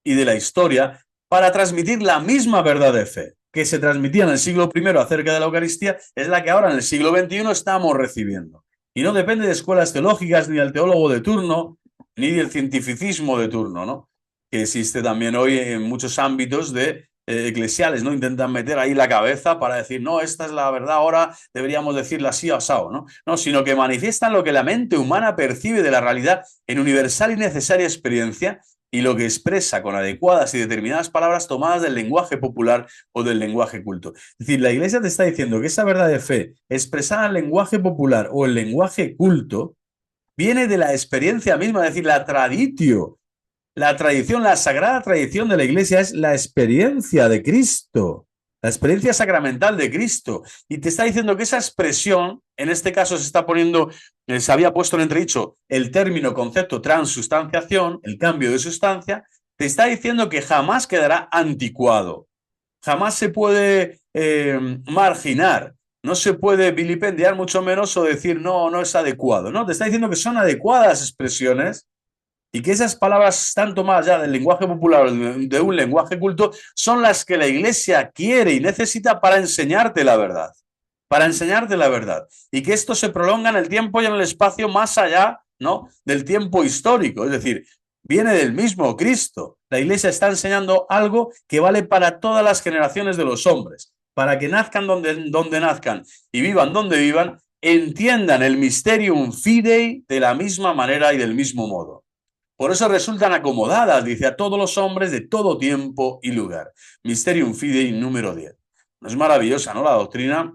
y de la historia para transmitir la misma verdad de fe que se transmitía en el siglo I acerca de la Eucaristía, es la que ahora en el siglo XXI estamos recibiendo. Y no depende de escuelas teológicas, ni del teólogo de turno, ni del cientificismo de turno, ¿no?, que existe también hoy en muchos ámbitos de eclesiales, ¿no? Intentan meter ahí la cabeza para decir, no, esta es la verdad, ahora deberíamos decirla así o asao, ¿no? No, sino que manifiestan lo que la mente humana percibe de la realidad en universal y necesaria experiencia y lo que expresa con adecuadas y determinadas palabras tomadas del lenguaje popular o del lenguaje culto. Es decir, la Iglesia te está diciendo que esa verdad de fe expresada en lenguaje popular o en lenguaje culto viene de la experiencia misma, es decir, la traditio. La tradición, la sagrada tradición de la Iglesia es la experiencia de Cristo, la experiencia sacramental de Cristo. Y te está diciendo que esa expresión, en este caso se está poniendo, se había puesto en entredicho el término, concepto transustanciación, el cambio de sustancia, te está diciendo que jamás quedará anticuado, jamás se puede marginar, no se puede vilipendiar, mucho menos, o decir no, no es adecuado. No, te está diciendo que son adecuadas expresiones Y que esas palabras, tanto más allá del lenguaje popular o de un lenguaje culto, son las que la Iglesia quiere y necesita para enseñarte la verdad. Para enseñarte la verdad. Y que esto se prolonga en el tiempo y en el espacio más allá, ¿no?, del tiempo histórico. Es decir, viene del mismo Cristo. La Iglesia está enseñando algo que vale para todas las generaciones de los hombres. Para que nazcan donde nazcan y vivan donde vivan, entiendan el mysterium fidei de la misma manera y del mismo modo. Por eso resultan acomodadas, dice, a todos los hombres de todo tiempo y lugar. Mysterium Fidei número 10. No es maravillosa, ¿no?, la doctrina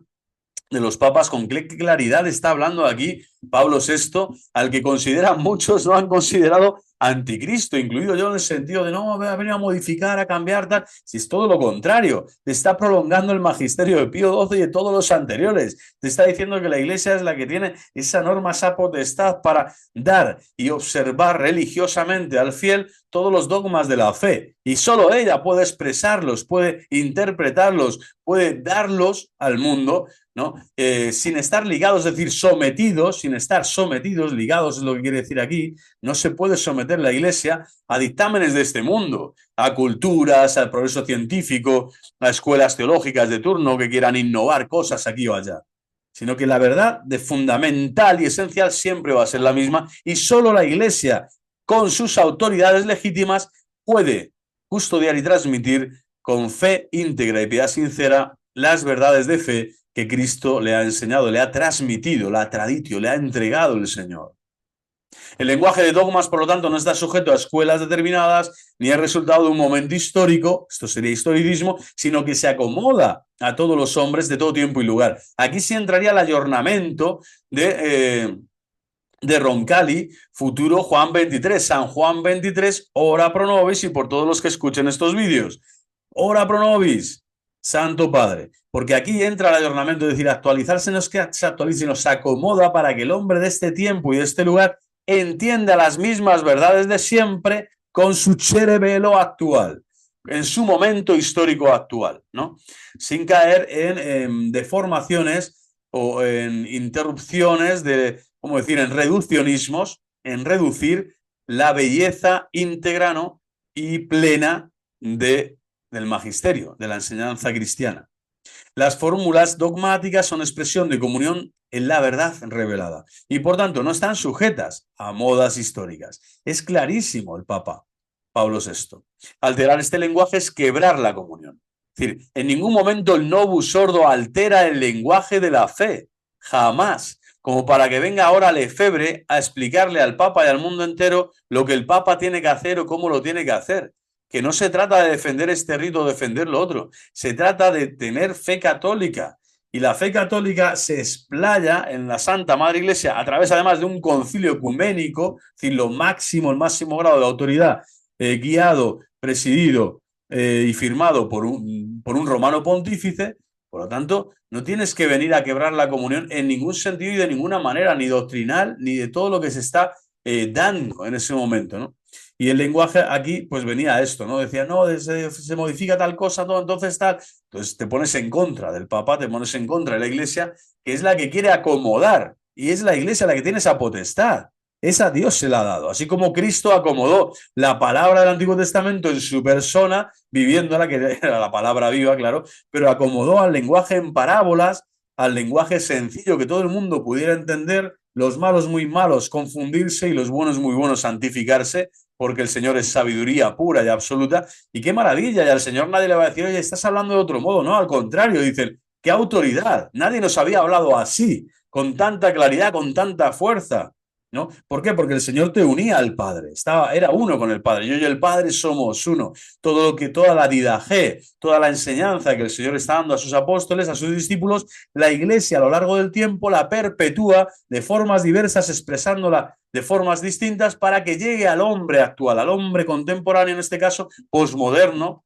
de los papas, con qué claridad está hablando aquí Pablo VI, al que consideran muchos, lo han considerado anticristo, incluido yo, en el sentido de no, ha venido a modificar, a cambiar, tal. Si es todo lo contrario, te está prolongando el magisterio de Pío XII y de todos los anteriores. Te está diciendo que la Iglesia es la que tiene esa norma, esa potestad para dar y observar religiosamente al fiel todos los dogmas de la fe. Y solo ella puede expresarlos, puede interpretarlos, puede darlos al mundo, ¿no? Sin estar ligados, es decir, sometidos, sin estar sometidos, ligados es lo que quiere decir aquí. No se puede someter la Iglesia a dictámenes de este mundo, a culturas, al progreso científico, a escuelas teológicas de turno que quieran innovar cosas aquí o allá, sino que la verdad de fundamental y esencial siempre va a ser la misma, y solo la Iglesia, con sus autoridades legítimas, puede custodiar y transmitir con fe íntegra y piedad sincera las verdades de fe que Cristo le ha enseñado, le ha transmitido, la traditio, le ha entregado el Señor. El lenguaje de dogmas, por lo tanto, no está sujeto a escuelas determinadas, ni es resultado de un momento histórico, esto sería historicismo, sino que se acomoda a todos los hombres de todo tiempo y lugar. Aquí sí entraría el ayornamiento de Roncalli, futuro Juan 23, San Juan 23, ora pro nobis, y por todos los que escuchen estos vídeos. Ora pro nobis, Santo Padre, porque aquí entra el ayornamiento, es decir, actualizarse no es que se actualice, sino se acomoda para que el hombre de este tiempo y de este lugar entienda las mismas verdades de siempre con su cerebelo actual, en su momento histórico actual, ¿no? Sin caer en deformaciones o en interrupciones de, ¿cómo decir?, en reduccionismos, en reducir la belleza íntegra, ¿no?, y plena del magisterio, de la enseñanza cristiana. Las fórmulas dogmáticas son expresión de comunión en la verdad revelada y por tanto no están sujetas a modas históricas. Es clarísimo el Papa Pablo VI. Alterar este lenguaje es quebrar la comunión. Es decir, en ningún momento el novus sordo altera el lenguaje de la fe, jamás, como para que venga ahora Lefebvre a explicarle al Papa y al mundo entero lo que el Papa tiene que hacer o cómo lo tiene que hacer. Que no se trata de defender este rito o defender lo otro, se trata de tener fe católica. Y la fe católica se explaya en la Santa Madre Iglesia a través, además, de un concilio ecuménico, es decir, lo máximo, el máximo grado de autoridad, guiado, presidido y firmado por un romano pontífice. Por lo tanto, no tienes que venir a quebrar la comunión en ningún sentido y de ninguna manera, ni doctrinal, ni de todo lo que se está dando en ese momento, ¿no? Y el lenguaje aquí, pues venía a esto, ¿no? Decía, no, se modifica tal cosa, todo, entonces tal. Entonces te pones en contra del Papa, te pones en contra de la Iglesia, que es la que quiere acomodar, y es la Iglesia la que tiene esa potestad. Esa Dios se la ha dado. Así como Cristo acomodó la palabra del Antiguo Testamento en su persona, viviéndola, que era la palabra viva, claro, pero acomodó al lenguaje en parábolas, al lenguaje sencillo que todo el mundo pudiera entender, los malos muy malos confundirse y los buenos muy buenos santificarse, porque el Señor es sabiduría pura y absoluta. Y qué maravilla, y al Señor nadie le va a decir, oye, estás hablando de otro modo, no, al contrario, dicen, qué autoridad, nadie nos había hablado así, con tanta claridad, con tanta fuerza, ¿no? ¿Por qué? Porque el Señor te unía al Padre, era uno con el Padre, yo y el Padre somos uno. Toda la didaje, toda la enseñanza que el Señor está dando a sus apóstoles, a sus discípulos, la Iglesia a lo largo del tiempo la perpetúa de formas diversas, expresándola de formas distintas para que llegue al hombre actual, al hombre contemporáneo, en este caso, posmoderno,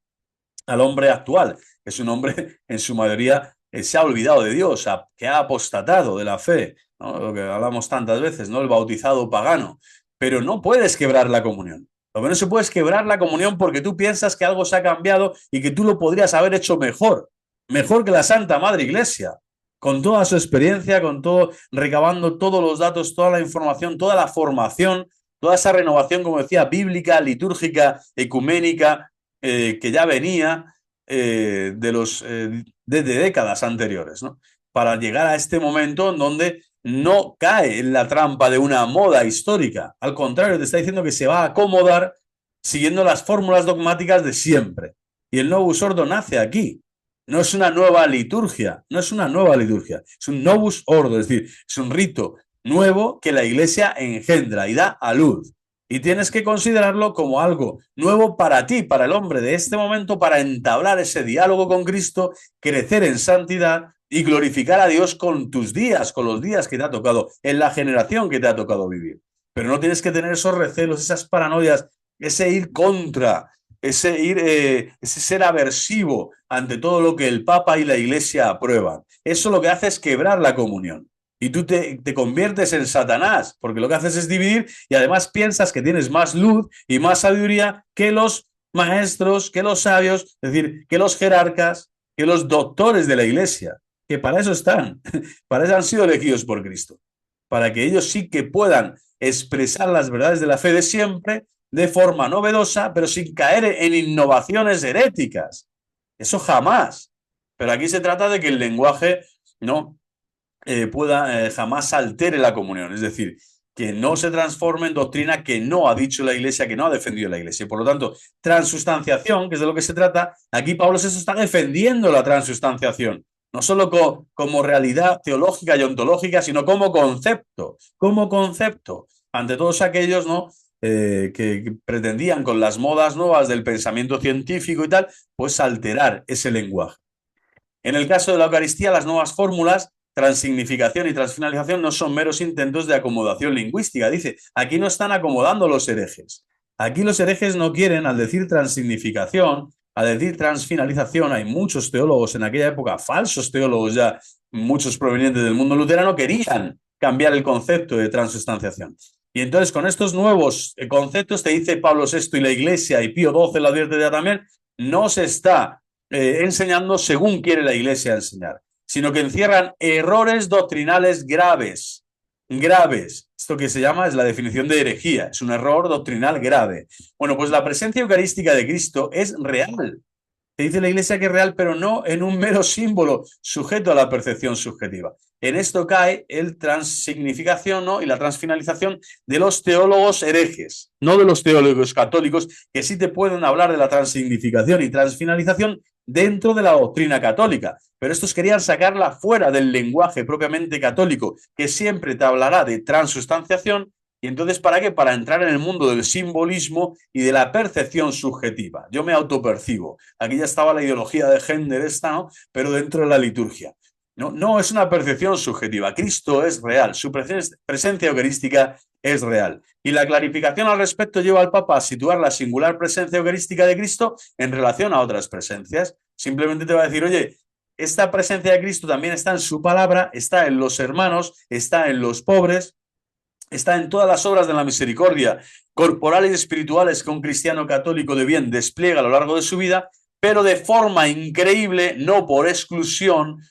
al hombre actual, que es un hombre en su mayoría se ha olvidado de Dios, que ha apostatado de la fe, ¿no? Lo que hablamos tantas veces, ¿no? El bautizado pagano. Pero no puedes quebrar la comunión. Lo que no se puede es quebrar la comunión porque tú piensas que algo se ha cambiado y que tú lo podrías haber hecho mejor, mejor que la Santa Madre Iglesia, con toda su experiencia, con todo, recabando todos los datos, toda la información, toda la formación, toda esa renovación, como decía, bíblica, litúrgica, ecuménica, que ya venía desde décadas anteriores, ¿no? Para llegar a este momento en donde no cae en la trampa de una moda histórica. Al contrario, te está diciendo que se va a acomodar siguiendo las fórmulas dogmáticas de siempre. Y el Novus Ordo nace aquí. No es una nueva liturgia, no es una nueva liturgia, es un Novus Ordo, es decir, es un rito nuevo que la Iglesia engendra y da a luz. Y tienes que considerarlo como algo nuevo para ti, para el hombre de este momento, para entablar ese diálogo con Cristo, crecer en santidad y glorificar a Dios con tus días, con los días que te ha tocado, en la generación que te ha tocado vivir. Pero no tienes que tener esos recelos, esas paranoias, ese ir contra, ese ser aversivo ante todo lo que el Papa y la Iglesia aprueban. Eso lo que hace es quebrar la comunión. Y tú te conviertes en Satanás, porque lo que haces es dividir y además piensas que tienes más luz y más sabiduría que los maestros, que los sabios, es decir, que los jerarcas, que los doctores de la Iglesia, que para eso están, para eso han sido elegidos por Cristo, para que ellos sí que puedan expresar las verdades de la fe de siempre de forma novedosa, pero sin caer en innovaciones heréticas. Eso jamás. Pero aquí se trata de que el lenguaje no pueda jamás altere la comunión. Es decir, que no se transforme en doctrina que no ha dicho la Iglesia, que no ha defendido la Iglesia. Y por lo tanto, transustanciación, que es de lo que se trata, aquí Pablo VI está defendiendo la transustanciación. No solo como realidad teológica y ontológica, sino como concepto. Como concepto. Ante todos aquellos, ¿no? Que pretendían con las modas nuevas del pensamiento científico y tal, pues alterar ese lenguaje. En el caso de la Eucaristía, las nuevas fórmulas, transignificación y transfinalización, no son meros intentos de acomodación lingüística. Dice, aquí no están acomodando los herejes. Aquí los herejes no quieren, al decir transignificación, al decir transfinalización, hay muchos teólogos en aquella época, falsos teólogos ya, muchos provenientes del mundo luterano, querían cambiar el concepto de transustanciación. Y entonces con estos nuevos conceptos, te dice Pablo VI y la Iglesia, y Pío XII lo advierte ya también, no se está enseñando según quiere la Iglesia enseñar, sino que encierran errores doctrinales graves. Graves. Esto que se llama es la definición de herejía, es un error doctrinal grave. Bueno, pues la presencia eucarística de Cristo es real. Te dice la Iglesia que es real, pero no en un mero símbolo sujeto a la percepción subjetiva. En esto cae el transignificación, ¿no? Y la transfinalización de los teólogos herejes, no de los teólogos católicos, que sí te pueden hablar de la transignificación y transfinalización dentro de la doctrina católica. Pero estos querían sacarla fuera del lenguaje propiamente católico, que siempre te hablará de transustanciación. Y entonces, ¿para qué? Para entrar en el mundo del simbolismo y de la percepción subjetiva. Yo me autopercibo. Aquí ya estaba la ideología de género esta, ¿no? Pero dentro de la liturgia. No, no es una percepción subjetiva. Cristo es real. Su presencia eucarística es real. Y la clarificación al respecto lleva al Papa a situar la singular presencia eucarística de Cristo en relación a otras presencias. Simplemente te va a decir, oye, esta presencia de Cristo también está en su palabra, está en los hermanos, está en los pobres, está en todas las obras de la misericordia corporales y espirituales que un cristiano católico de bien despliega a lo largo de su vida, pero de forma increíble, no por exclusión,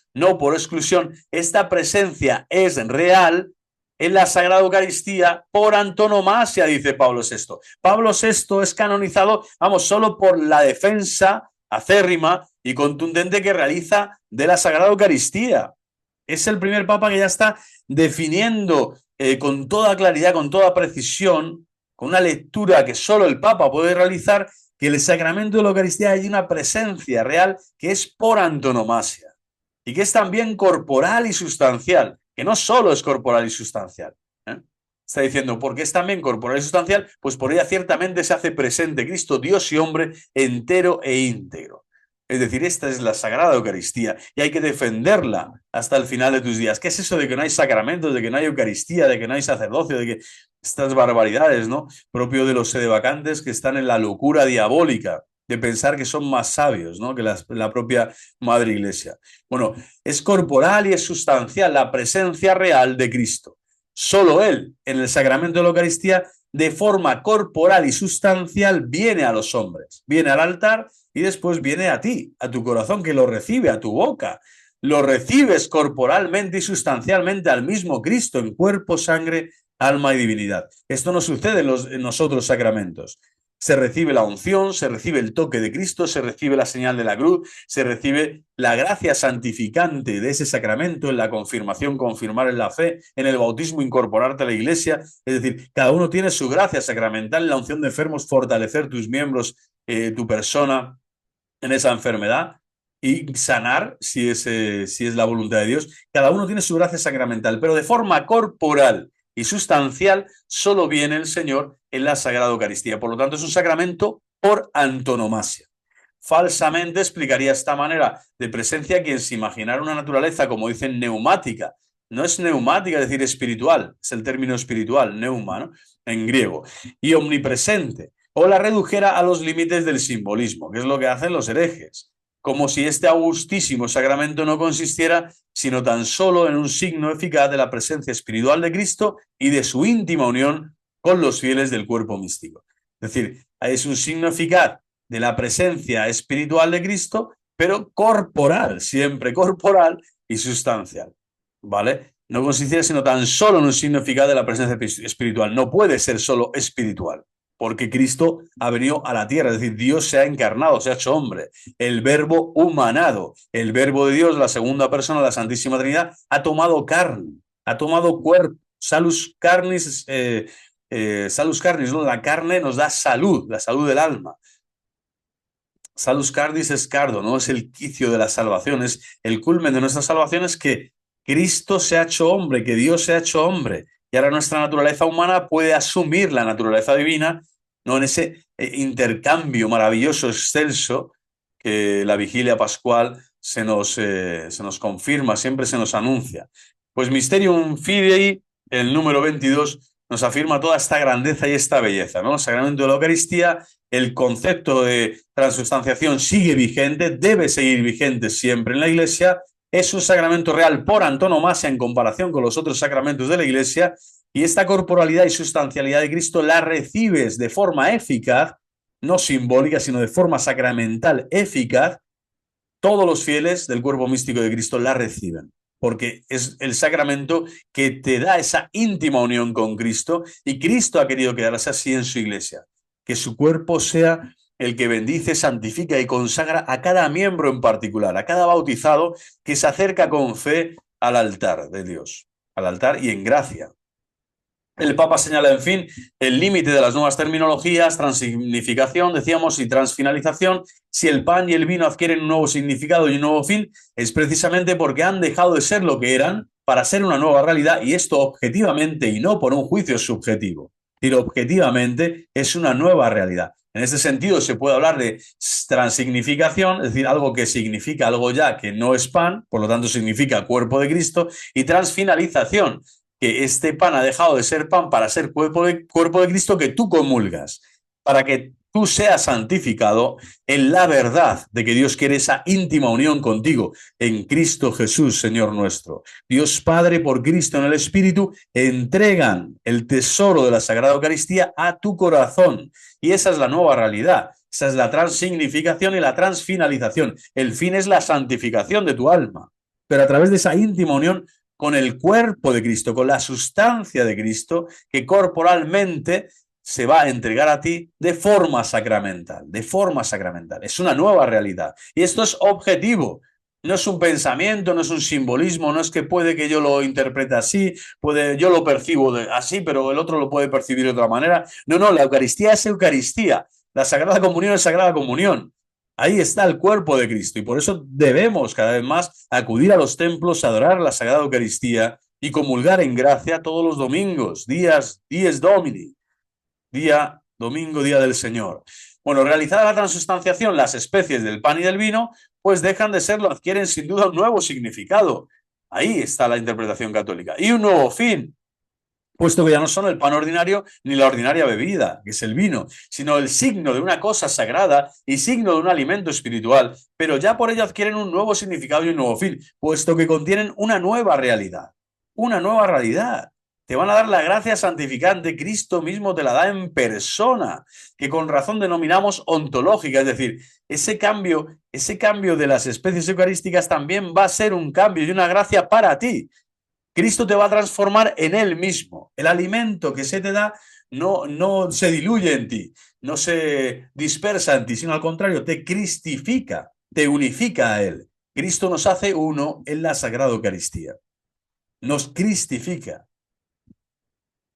esta presencia es real en la Sagrada Eucaristía por antonomasia, dice Pablo VI. Pablo VI es canonizado, vamos, solo por la defensa acérrima y contundente que realiza de la Sagrada Eucaristía. Es el primer papa que ya está definiendo con toda claridad, con toda precisión, con una lectura que solo el Papa puede realizar, que el sacramento de la Eucaristía hay una presencia real que es por antonomasia y que es también corporal y sustancial, que no solo es corporal y sustancial. Está diciendo, porque es también corporal y sustancial, pues por ella ciertamente se hace presente Cristo, Dios y hombre, entero e íntegro. Es decir, esta es la Sagrada Eucaristía y hay que defenderla hasta el final de tus días. ¿Qué es eso de que no hay sacramentos, de que no hay Eucaristía, de que no hay sacerdocio, de que estas barbaridades, ¿no? Propio de los sedevacantes que están en la locura diabólica de pensar que son más sabios, ¿no? Que la propia Madre Iglesia. Bueno, es corporal y es sustancial la presencia real de Cristo. Solo Él, en el sacramento de la Eucaristía, de forma corporal y sustancial, viene a los hombres, viene al altar y después viene a ti, a tu corazón, que lo recibe, a tu boca. Lo recibes corporalmente y sustancialmente al mismo Cristo, en cuerpo, sangre, alma y divinidad. Esto no sucede en los otros sacramentos. Se recibe la unción, se recibe el toque de Cristo, se recibe la señal de la cruz, se recibe la gracia santificante de ese sacramento, en la confirmación, confirmar en la fe, en el bautismo, incorporarte a la iglesia. Es decir, cada uno tiene su gracia sacramental, en la unción de enfermos, fortalecer tus miembros, tu persona en esa enfermedad y sanar, si es la voluntad de Dios. Cada uno tiene su gracia sacramental, pero de forma corporal y sustancial solo viene el Señor en la Sagrada Eucaristía. Por lo tanto, es un sacramento por antonomasia. Falsamente explicaría esta manera de presencia quien se imaginara una naturaleza, como dicen, neumática. No es neumática, es decir, espiritual, es el término espiritual, neuma, ¿no? En griego, y omnipresente, o la redujera a los límites del simbolismo, que es lo que hacen los herejes, como si este augustísimo sacramento no consistiera sino tan solo en un signo eficaz de la presencia espiritual de Cristo y de su íntima unión con los fieles del cuerpo místico. Es decir, es un signo eficaz de la presencia espiritual de Cristo, pero corporal, siempre corporal y sustancial, ¿vale? No consistiera sino tan solo en un signo eficaz de la presencia espiritual. No puede ser solo espiritual, porque Cristo ha venido a la tierra, es decir, Dios se ha encarnado, se ha hecho hombre. El verbo humanado, el verbo de Dios, la segunda persona de la Santísima Trinidad, ha tomado carne, ha tomado cuerpo. Salus carnis, ¿no? La carne nos da salud, la salud del alma. Salus cardis es cardo, ¿no? Es el quicio de la salvación, es el culmen de nuestra salvación, es que Cristo se ha hecho hombre, que Dios se ha hecho hombre, y ahora nuestra naturaleza humana puede asumir la naturaleza divina, ¿no? En ese intercambio maravilloso, excelso, que la vigilia pascual se nos confirma, siempre se nos anuncia. Pues Mysterium Fidei, el número 22, nos afirma toda esta grandeza y esta belleza, ¿no? El sacramento de la Eucaristía, el concepto de transustanciación sigue vigente, debe seguir vigente siempre en la Iglesia, es un sacramento real por antonomasia en comparación con los otros sacramentos de la Iglesia, y esta corporalidad y sustancialidad de Cristo la recibes de forma eficaz, no simbólica, sino de forma sacramental eficaz. Todos los fieles del cuerpo místico de Cristo la reciben, porque es el sacramento que te da esa íntima unión con Cristo, y Cristo ha querido quedarse así en su iglesia, que su cuerpo sea el que bendice, santifica y consagra a cada miembro en particular, a cada bautizado que se acerca con fe al altar de Dios, al altar y en gracia. El Papa señala, en fin, el límite de las nuevas terminologías, transignificación, decíamos, y transfinalización. Si el pan y el vino adquieren un nuevo significado y un nuevo fin, es precisamente porque han dejado de ser lo que eran para ser una nueva realidad, y esto objetivamente y no por un juicio subjetivo. Es decir, objetivamente es una nueva realidad. En este sentido se puede hablar de transignificación, es decir, algo que significa algo ya que no es pan, por lo tanto significa cuerpo de Cristo, y transfinalización, que este pan ha dejado de ser pan para ser cuerpo de Cristo, que tú comulgas, para que tú seas santificado en la verdad de que Dios quiere esa íntima unión contigo en Cristo Jesús, Señor nuestro. Dios Padre, por Cristo en el Espíritu, entregan el tesoro de la Sagrada Eucaristía a tu corazón. Y esa es la nueva realidad. Esa es la transignificación y la transfinalización. El fin es la santificación de tu alma. Pero a través de esa íntima unión con el cuerpo de Cristo, con la sustancia de Cristo, que corporalmente se va a entregar a ti de forma sacramental, de forma sacramental. Es una nueva realidad. Y esto es objetivo. No es un pensamiento, no es un simbolismo, no es que puede que yo lo interprete así, yo lo percibo así, pero el otro lo puede percibir de otra manera. No, la Eucaristía es Eucaristía. La Sagrada Comunión es Sagrada Comunión. Ahí está el cuerpo de Cristo, y por eso debemos cada vez más acudir a los templos, adorar la Sagrada Eucaristía y comulgar en gracia todos los domingos, dies Domini, día domingo, día del Señor. Bueno, realizada la transustanciación, las especies del pan y del vino, pues dejan de serlo, adquieren sin duda un nuevo significado. Ahí está la interpretación católica. Y un nuevo fin, puesto que ya no son el pan ordinario ni la ordinaria bebida, que es el vino, sino el signo de una cosa sagrada y signo de un alimento espiritual, pero ya por ello adquieren un nuevo significado y un nuevo fin, puesto que contienen una nueva realidad. Una nueva realidad. Te van a dar la gracia santificante, Cristo mismo te la da en persona, que con razón denominamos ontológica, es decir, ese cambio de las especies eucarísticas también va a ser un cambio y una gracia para ti. Cristo te va a transformar en Él mismo. El alimento que se te da no se diluye en ti, no se dispersa en ti, sino al contrario, te cristifica, te unifica a Él. Cristo nos hace uno en la Sagrada Eucaristía. Nos cristifica.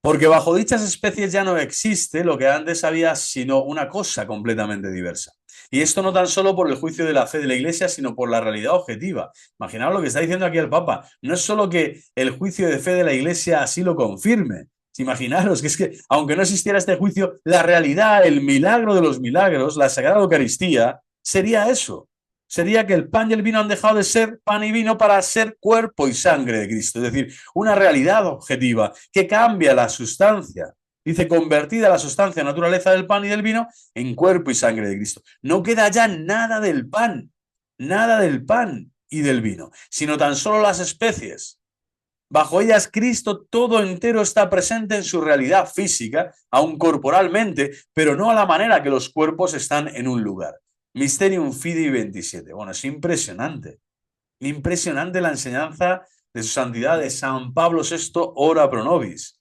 Porque bajo dichas especies ya no existe lo que antes había, sino una cosa completamente diversa. Y esto no tan solo por el juicio de la fe de la Iglesia, sino por la realidad objetiva. Imaginaos lo que está diciendo aquí el Papa. No es solo que el juicio de fe de la Iglesia así lo confirme. Imaginaros que es que, aunque no existiera este juicio, la realidad, el milagro de los milagros, la Sagrada Eucaristía, sería eso. Sería que el pan y el vino han dejado de ser pan y vino para ser cuerpo y sangre de Cristo. Es decir, una realidad objetiva que cambia la sustancia. Dice, convertida la sustancia, naturaleza del pan y del vino en cuerpo y sangre de Cristo. No queda ya nada del pan y del vino, sino tan solo las especies. Bajo ellas Cristo todo entero está presente en su realidad física, aun corporalmente, pero no a la manera que los cuerpos están en un lugar. Mysterium Fidei 27. Bueno, es impresionante. Impresionante la enseñanza de su santidad de San Pablo VI, ora pro nobis.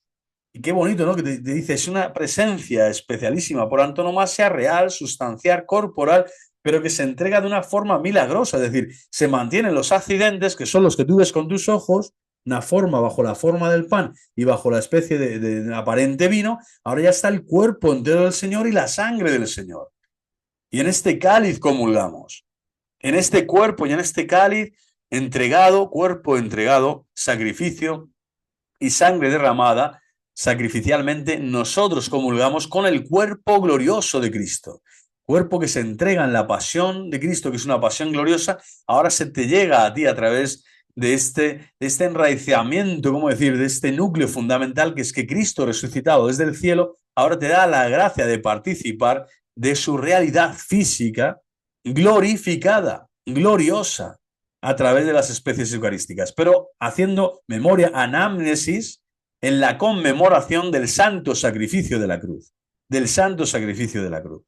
Y qué bonito, ¿no? Que te dice, es una presencia especialísima por antonomasia, real, sustancial, corporal, pero que se entrega de una forma milagrosa. Es decir, se mantienen los accidentes, que son los que tú ves con tus ojos, una forma bajo la forma del pan y bajo la especie de aparente vino. Ahora ya está el cuerpo entero del Señor y la sangre del Señor. Y en este cáliz comulgamos. En este cuerpo y en este cáliz entregado, cuerpo entregado, sacrificio y sangre derramada, sacrificialmente nosotros comulgamos con el cuerpo glorioso de Cristo. Cuerpo que se entrega en la pasión de Cristo, que es una pasión gloriosa, ahora se te llega a ti a través de este enraizamiento, ¿cómo decir?, de este núcleo fundamental que es que Cristo resucitado desde el cielo, ahora te da la gracia de participar de su realidad física glorificada, gloriosa, a través de las especies eucarísticas, pero haciendo memoria, anamnesis, en la conmemoración del santo sacrificio de la cruz, del santo sacrificio de la cruz.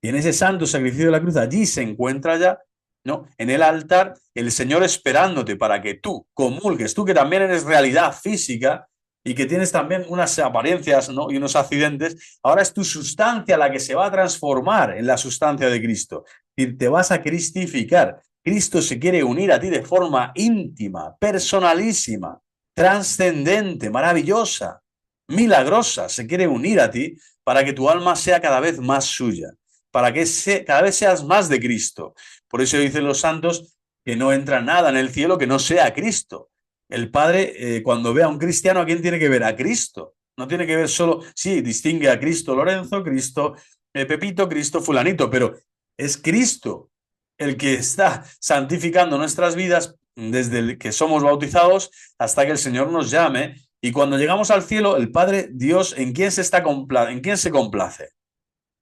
Y en ese santo sacrificio de la cruz, allí se encuentra ya, ¿no?, en el altar, el Señor esperándote para que tú comulgues, tú que también eres realidad física y que tienes también unas apariencias, ¿no?, y unos accidentes, ahora es tu sustancia la que se va a transformar en la sustancia de Cristo. Y te vas a cristificar. Cristo se quiere unir a ti de forma íntima, personalísima, trascendente, maravillosa, milagrosa. Se quiere unir a ti para que tu alma sea cada vez más suya, para que cada vez seas más de Cristo. Por eso dicen los santos que no entra nada en el cielo que no sea Cristo. El Padre, cuando ve a un cristiano, ¿a quién tiene que ver? A Cristo. No tiene que ver solo, sí, distingue a Cristo Lorenzo, Cristo Pepito, Cristo fulanito, pero es Cristo el que está santificando nuestras vidas desde el que somos bautizados hasta que el Señor nos llame. Y cuando llegamos al cielo, el Padre Dios, ¿en quién ¿en quién se complace?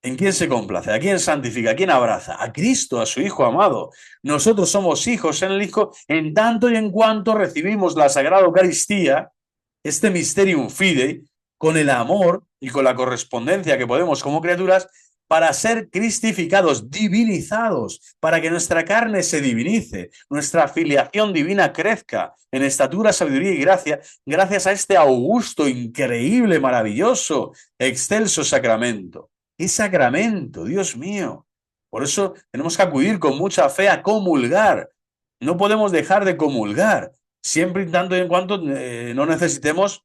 ¿En quién se complace? ¿A quién santifica? ¿A quién abraza? A Cristo, a su Hijo amado. Nosotros somos hijos en el Hijo en tanto y en cuanto recibimos la Sagrada Eucaristía, este Mysterium Fidei, con el amor y con la correspondencia que podemos como criaturas para ser cristificados, divinizados, para que nuestra carne se divinice, nuestra filiación divina crezca en estatura, sabiduría y gracia, gracias a este augusto, increíble, maravilloso, excelso sacramento. ¡Qué sacramento, Dios mío! Por eso tenemos que acudir con mucha fe a comulgar. No podemos dejar de comulgar, siempre y tanto y en cuanto no necesitemos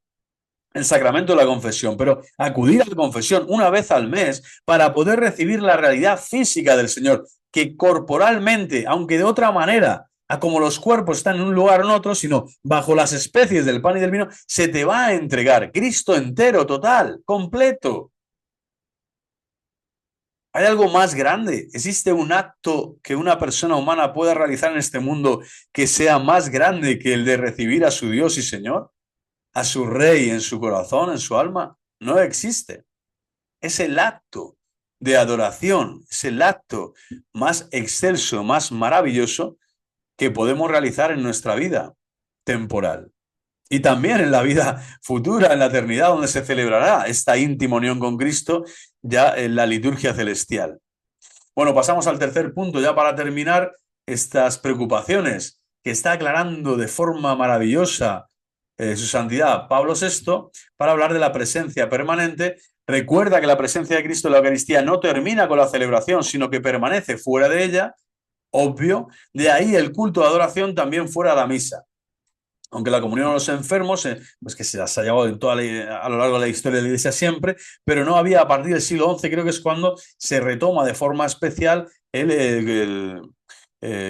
el sacramento de la confesión, pero acudir a la confesión una vez al mes para poder recibir la realidad física del Señor, que corporalmente, aunque de otra manera, a como los cuerpos están en un lugar o en otro, sino bajo las especies del pan y del vino, se te va a entregar Cristo entero, total, completo. ¿Hay algo más grande? ¿Existe un acto que una persona humana pueda realizar en este mundo que sea más grande que el de recibir a su Dios y Señor? ¿A su Rey en su corazón, en su alma? No existe. Es el acto de adoración, es el acto más excelso, más maravilloso que podemos realizar en nuestra vida temporal. Y también en la vida futura, en la eternidad, donde se celebrará esta íntima unión con Cristo ya en la liturgia celestial. Bueno, pasamos al tercer punto, ya para terminar estas preocupaciones que está aclarando de forma maravillosa su santidad Pablo VI para hablar de la presencia permanente. Recuerda que la presencia de Cristo en la Eucaristía no termina con la celebración, sino que permanece fuera de ella, obvio. De ahí el culto de adoración también fuera de la misa. Aunque la comunión a los enfermos, pues que se las ha llevado a lo largo de la historia de la Iglesia siempre, pero no había a partir del siglo XI, creo que es cuando se retoma de forma especial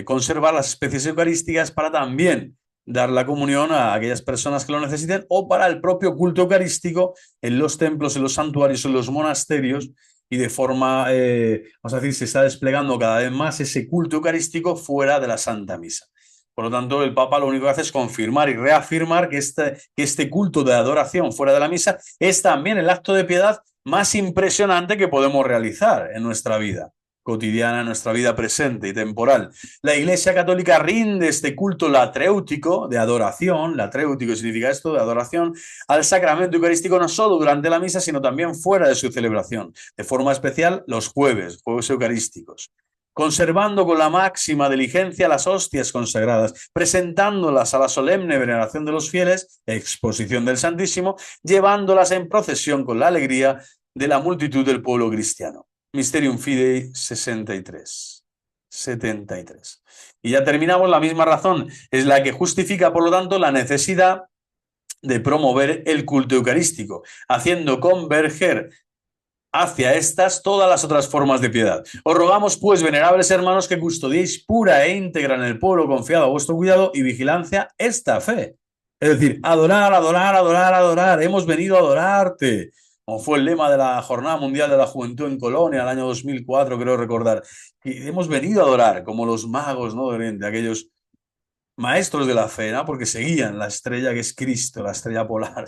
conservar las especies eucarísticas para también dar la comunión a aquellas personas que lo necesiten o para el propio culto eucarístico en los templos, en los santuarios, en los monasterios y de forma, vamos a decir, se está desplegando cada vez más ese culto eucarístico fuera de la Santa Misa. Por lo tanto, el Papa lo único que hace es confirmar y reafirmar que este culto de adoración fuera de la misa es también el acto de piedad más impresionante que podemos realizar en nuestra vida cotidiana, en nuestra vida presente y temporal. La Iglesia Católica rinde este culto latréutico de adoración, latréutico significa esto, de adoración, al sacramento eucarístico no solo durante la misa, sino también fuera de su celebración, de forma especial los jueves eucarísticos, conservando con la máxima diligencia las hostias consagradas, presentándolas a la solemne veneración de los fieles, exposición del Santísimo, llevándolas en procesión con la alegría de la multitud del pueblo cristiano. Mysterium Fidei 63. 73. Y ya terminamos, la misma razón es la que justifica, por lo tanto, la necesidad de promover el culto eucarístico, haciendo converger hacia estas todas las otras formas de piedad. Os rogamos, pues, venerables hermanos, que custodiéis pura e íntegra en el pueblo confiado a vuestro cuidado y vigilancia esta fe. Es decir, adorar, adorar, adorar, adorar. Hemos venido a adorarte. Como fue el lema de la Jornada Mundial de la Juventud en Colonia, el año 2004, creo recordar. Y hemos venido a adorar, como los magos, ¿no? De aquellos maestros de la fe, ¿no? Porque seguían la estrella que es Cristo, la estrella polar,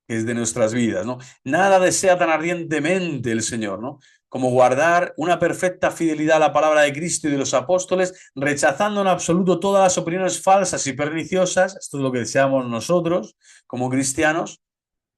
que es de nuestras vidas, ¿no? Nada desea tan ardientemente el Señor, ¿no? Como guardar una perfecta fidelidad a la palabra de Cristo y de los apóstoles, rechazando en absoluto todas las opiniones falsas y perniciosas. Esto es lo que deseamos nosotros como cristianos,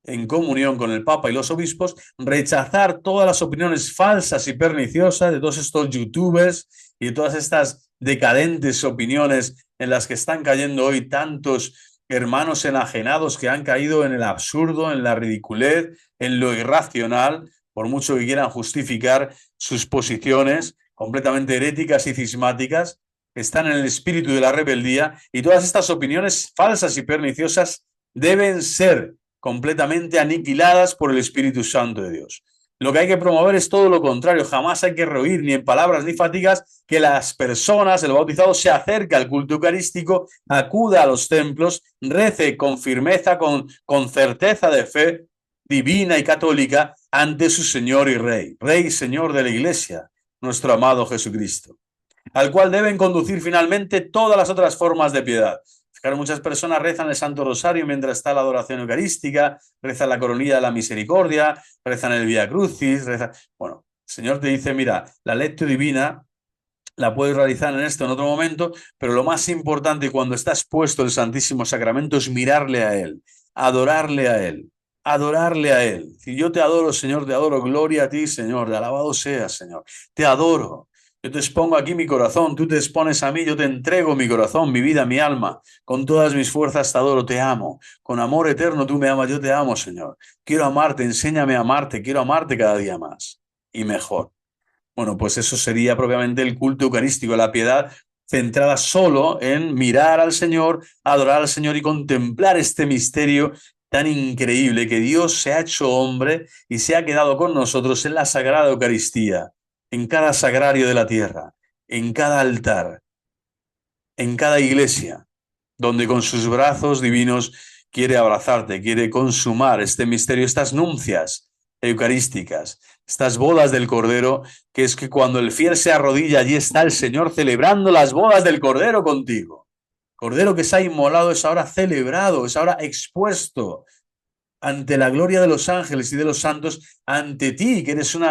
en comunión con el Papa y los obispos, rechazar todas las opiniones falsas y perniciosas de todos estos youtubers y de todas estas decadentes opiniones en las que están cayendo hoy tantos hermanos enajenados que han caído en el absurdo, en la ridiculez, en lo irracional, por mucho que quieran justificar sus posiciones completamente heréticas y cismáticas, están en el espíritu de la rebeldía, y todas estas opiniones falsas y perniciosas deben ser completamente aniquiladas por el Espíritu Santo de Dios. Lo que hay que promover es todo lo contrario. Jamás hay que rehuir, ni en palabras ni fatigas, que las personas, el bautizado, se acerque al culto eucarístico, acuda a los templos, rece con firmeza, con certeza de fe divina y católica ante su Señor y Rey, Rey y Señor de la Iglesia, nuestro amado Jesucristo, al cual deben conducir finalmente todas las otras formas de piedad. Claro, muchas personas rezan el Santo Rosario mientras está la adoración eucarística, rezan la coronilla de la misericordia, rezan el Vía Crucis, rezan... Bueno, el Señor te dice, mira, la lectio divina la puedes realizar en esto en otro momento, pero lo más importante cuando está expuesto el Santísimo Sacramento es mirarle a Él, adorarle a Él, adorarle a Él. Si yo te adoro, Señor, te adoro, gloria a ti, Señor, de alabado seas, Señor, te adoro. Yo te expongo aquí mi corazón, tú te expones a mí, yo te entrego mi corazón, mi vida, mi alma. Con todas mis fuerzas te adoro, te amo. Con amor eterno tú me amas, yo te amo, Señor. Quiero amarte, enséñame a amarte, quiero amarte cada día más y mejor. Bueno, pues eso sería propiamente el culto eucarístico, la piedad centrada solo en mirar al Señor, adorar al Señor y contemplar este misterio tan increíble que Dios se ha hecho hombre y se ha quedado con nosotros en la Sagrada Eucaristía, en cada sagrario de la tierra, en cada altar, en cada iglesia, donde con sus brazos divinos quiere abrazarte, quiere consumar este misterio, estas nupcias eucarísticas, estas bodas del Cordero, que es que cuando el fiel se arrodilla, allí está el Señor celebrando las bodas del Cordero contigo. Cordero que se ha inmolado es ahora celebrado, es ahora expuesto ante la gloria de los ángeles y de los santos, ante ti, que eres un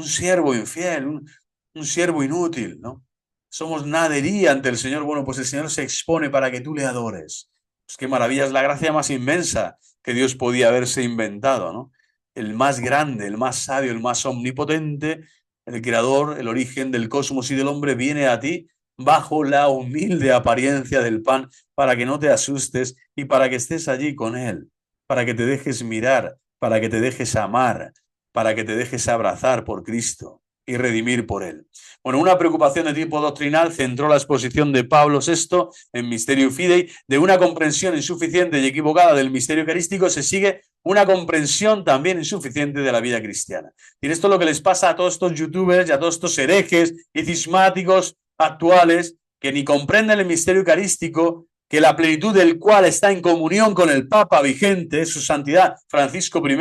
siervo infiel, un siervo inútil, ¿no? Somos nadería ante el Señor. Bueno, pues el Señor se expone para que tú le adores. Pues qué maravilla, es la gracia más inmensa que Dios podía haberse inventado, ¿no? El más grande, el más sabio, el más omnipotente, el creador, el origen del cosmos y del hombre, viene a ti bajo la humilde apariencia del pan, para que no te asustes y para que estés allí con Él, para que te dejes mirar, para que te dejes amar, para que te dejes abrazar por Cristo y redimir por Él. Bueno, una preocupación de tipo doctrinal centró la exposición de Pablo VI en Mysterio Fidei. De una comprensión insuficiente y equivocada del misterio eucarístico se sigue una comprensión también insuficiente de la vida cristiana. Y esto es lo que les pasa a todos estos youtubers y a todos estos herejes y cismáticos actuales que ni comprenden el misterio eucarístico, que la plenitud del cual está en comunión con el Papa vigente, su santidad Francisco I,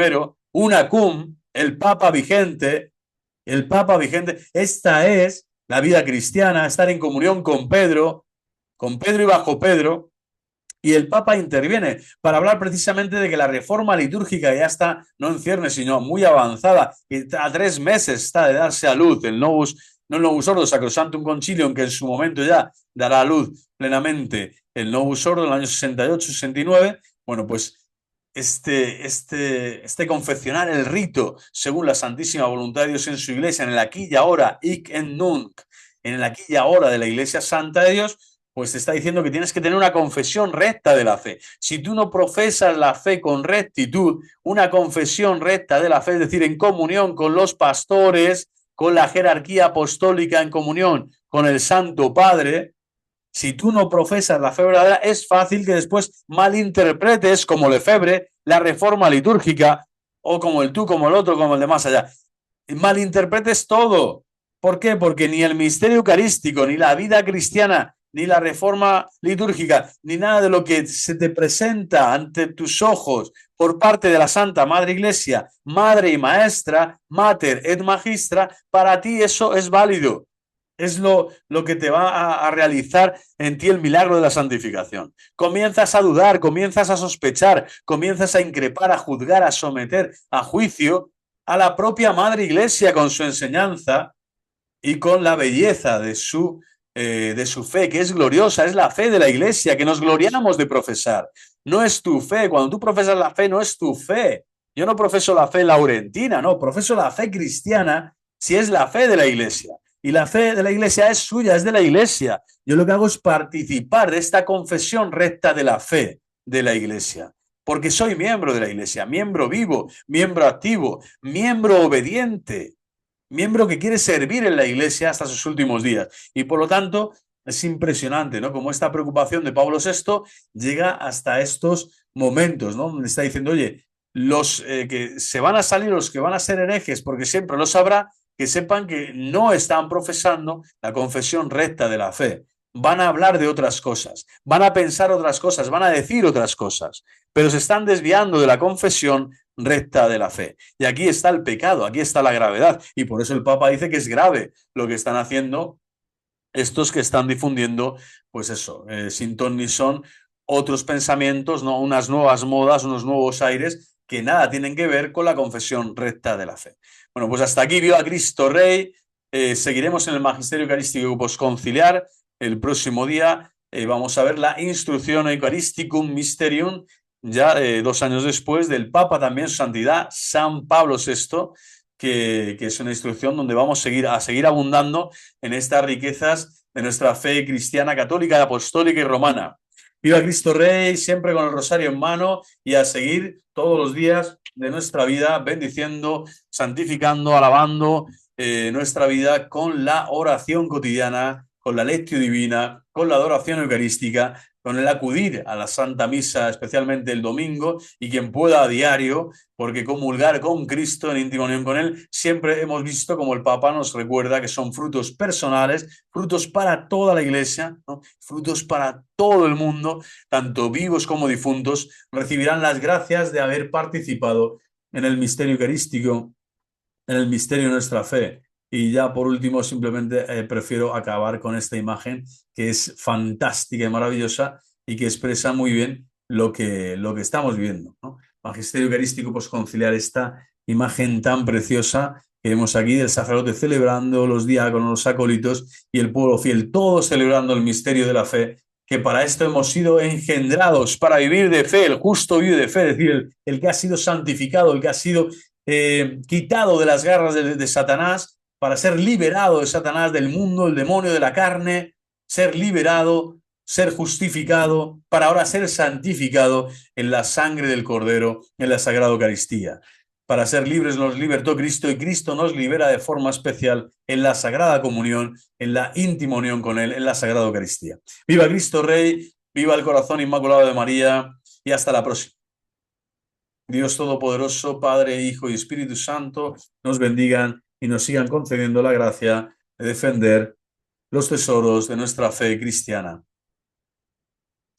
una cum, el Papa vigente, esta es la vida cristiana, estar en comunión con Pedro y bajo Pedro, y el Papa interviene para hablar precisamente de que la reforma litúrgica ya está, no en ciernes, sino muy avanzada, y a 3 meses está de darse a luz el Novus, no el Novus Ordo Sacrosanctum Concilium, que en su momento ya dará a luz plenamente el Novus Ordo en el año 68-69. Bueno, pues este confeccionar el rito según la santísima voluntad de Dios en su iglesia, en el aquí y ahora, hic et nunc, en el aquí y ahora de la iglesia santa de Dios, pues te está diciendo que tienes que tener una confesión recta de la fe. Si tú no profesas la fe con rectitud, una confesión recta de la fe, es decir, en comunión con los pastores, con la jerarquía apostólica, en comunión con el Santo Padre, si tú no profesas la fe verdadera, es fácil que después malinterpretes como Lefebvre la reforma litúrgica, o como el tú, como el otro, como el de más allá. Malinterpretes todo. ¿Por qué? Porque ni el misterio eucarístico, ni la vida cristiana, ni la reforma litúrgica, ni nada de lo que se te presenta ante tus ojos por parte de la Santa Madre Iglesia, Madre y Maestra, Mater et Magistra, para ti eso es válido. Es lo que te va a realizar en ti el milagro de la santificación. Comienzas a dudar, comienzas a sospechar, comienzas a increpar, a juzgar, a someter a juicio a la propia Madre Iglesia con su enseñanza y con la belleza de su fe, que es gloriosa, es la fe de la Iglesia, que nos gloriamos de profesar. No es tu fe, cuando tú profesas la fe, no es tu fe. Yo no profeso la fe laurentina, no, profeso la fe cristiana si es la fe de la Iglesia. Y la fe de la Iglesia es suya, es de la Iglesia. Yo lo que hago es participar de esta confesión recta de la fe de la Iglesia, porque soy miembro de la Iglesia, miembro vivo, miembro activo, miembro obediente, miembro que quiere servir en la Iglesia hasta sus últimos días. Y por lo tanto, es impresionante, ¿no? Como esta preocupación de Pablo VI llega hasta estos momentos, ¿no? Donde está diciendo, oye, los que se van a salir, los que van a ser herejes, porque siempre lo sabrá, que sepan que no están profesando la confesión recta de la fe. Van a hablar de otras cosas, van a pensar otras cosas, van a decir otras cosas, pero se están desviando de la confesión recta de la fe. Y aquí está el pecado, aquí está la gravedad. Y por eso el Papa dice que es grave lo que están haciendo estos que están difundiendo, pues eso, sin ton ni son, otros pensamientos, ¿no? Unas nuevas modas, unos nuevos aires que nada tienen que ver con la confesión recta de la fe. Bueno, pues hasta aquí, viva Cristo Rey. Seguiremos en el Magisterio Eucarístico Posconciliar. El próximo día vamos a ver la Instrucción Eucharisticum Mysterium, ya 2 años después del Papa también, su Santidad San Pablo VI, que es una instrucción donde vamos a seguir abundando en estas riquezas de nuestra fe cristiana, católica, apostólica y romana. Viva Cristo Rey, siempre con el rosario en mano, y a seguir todos los días de nuestra vida bendiciendo, santificando, alabando nuestra vida con la oración cotidiana, con la lectio divina, con la adoración eucarística, con el acudir a la Santa Misa, especialmente el domingo, y quien pueda a diario, porque comulgar con Cristo en íntima unión con Él, siempre hemos visto como el Papa nos recuerda que son frutos personales, frutos para toda la Iglesia, ¿no? Frutos para todo el mundo, tanto vivos como difuntos, recibirán las gracias de haber participado en el misterio eucarístico, en el misterio de nuestra fe. Y ya por último, simplemente prefiero acabar con esta imagen que es fantástica y maravillosa y que expresa muy bien lo que estamos viendo, ¿no? Magisterio Eucarístico Posconciliar, esta imagen tan preciosa que vemos aquí del sacerdote celebrando, los diáconos, los acólitos y el pueblo fiel, todos celebrando el misterio de la fe, que para esto hemos sido engendrados, para vivir de fe, el justo vive de fe, es decir, el que ha sido santificado, el que ha sido quitado de las garras de Satanás, para ser liberado de Satanás, del mundo, el demonio, de la carne, ser liberado, ser justificado, para ahora ser santificado en la sangre del Cordero, en la Sagrada Eucaristía. Para ser libres nos libertó Cristo y Cristo nos libera de forma especial en la Sagrada Comunión, en la íntima unión con Él, en la Sagrada Eucaristía. ¡Viva Cristo Rey! ¡Viva el corazón inmaculado de María! Y hasta la próxima. Dios Todopoderoso, Padre, Hijo y Espíritu Santo, nos bendigan y nos sigan concediendo la gracia de defender los tesoros de nuestra fe cristiana.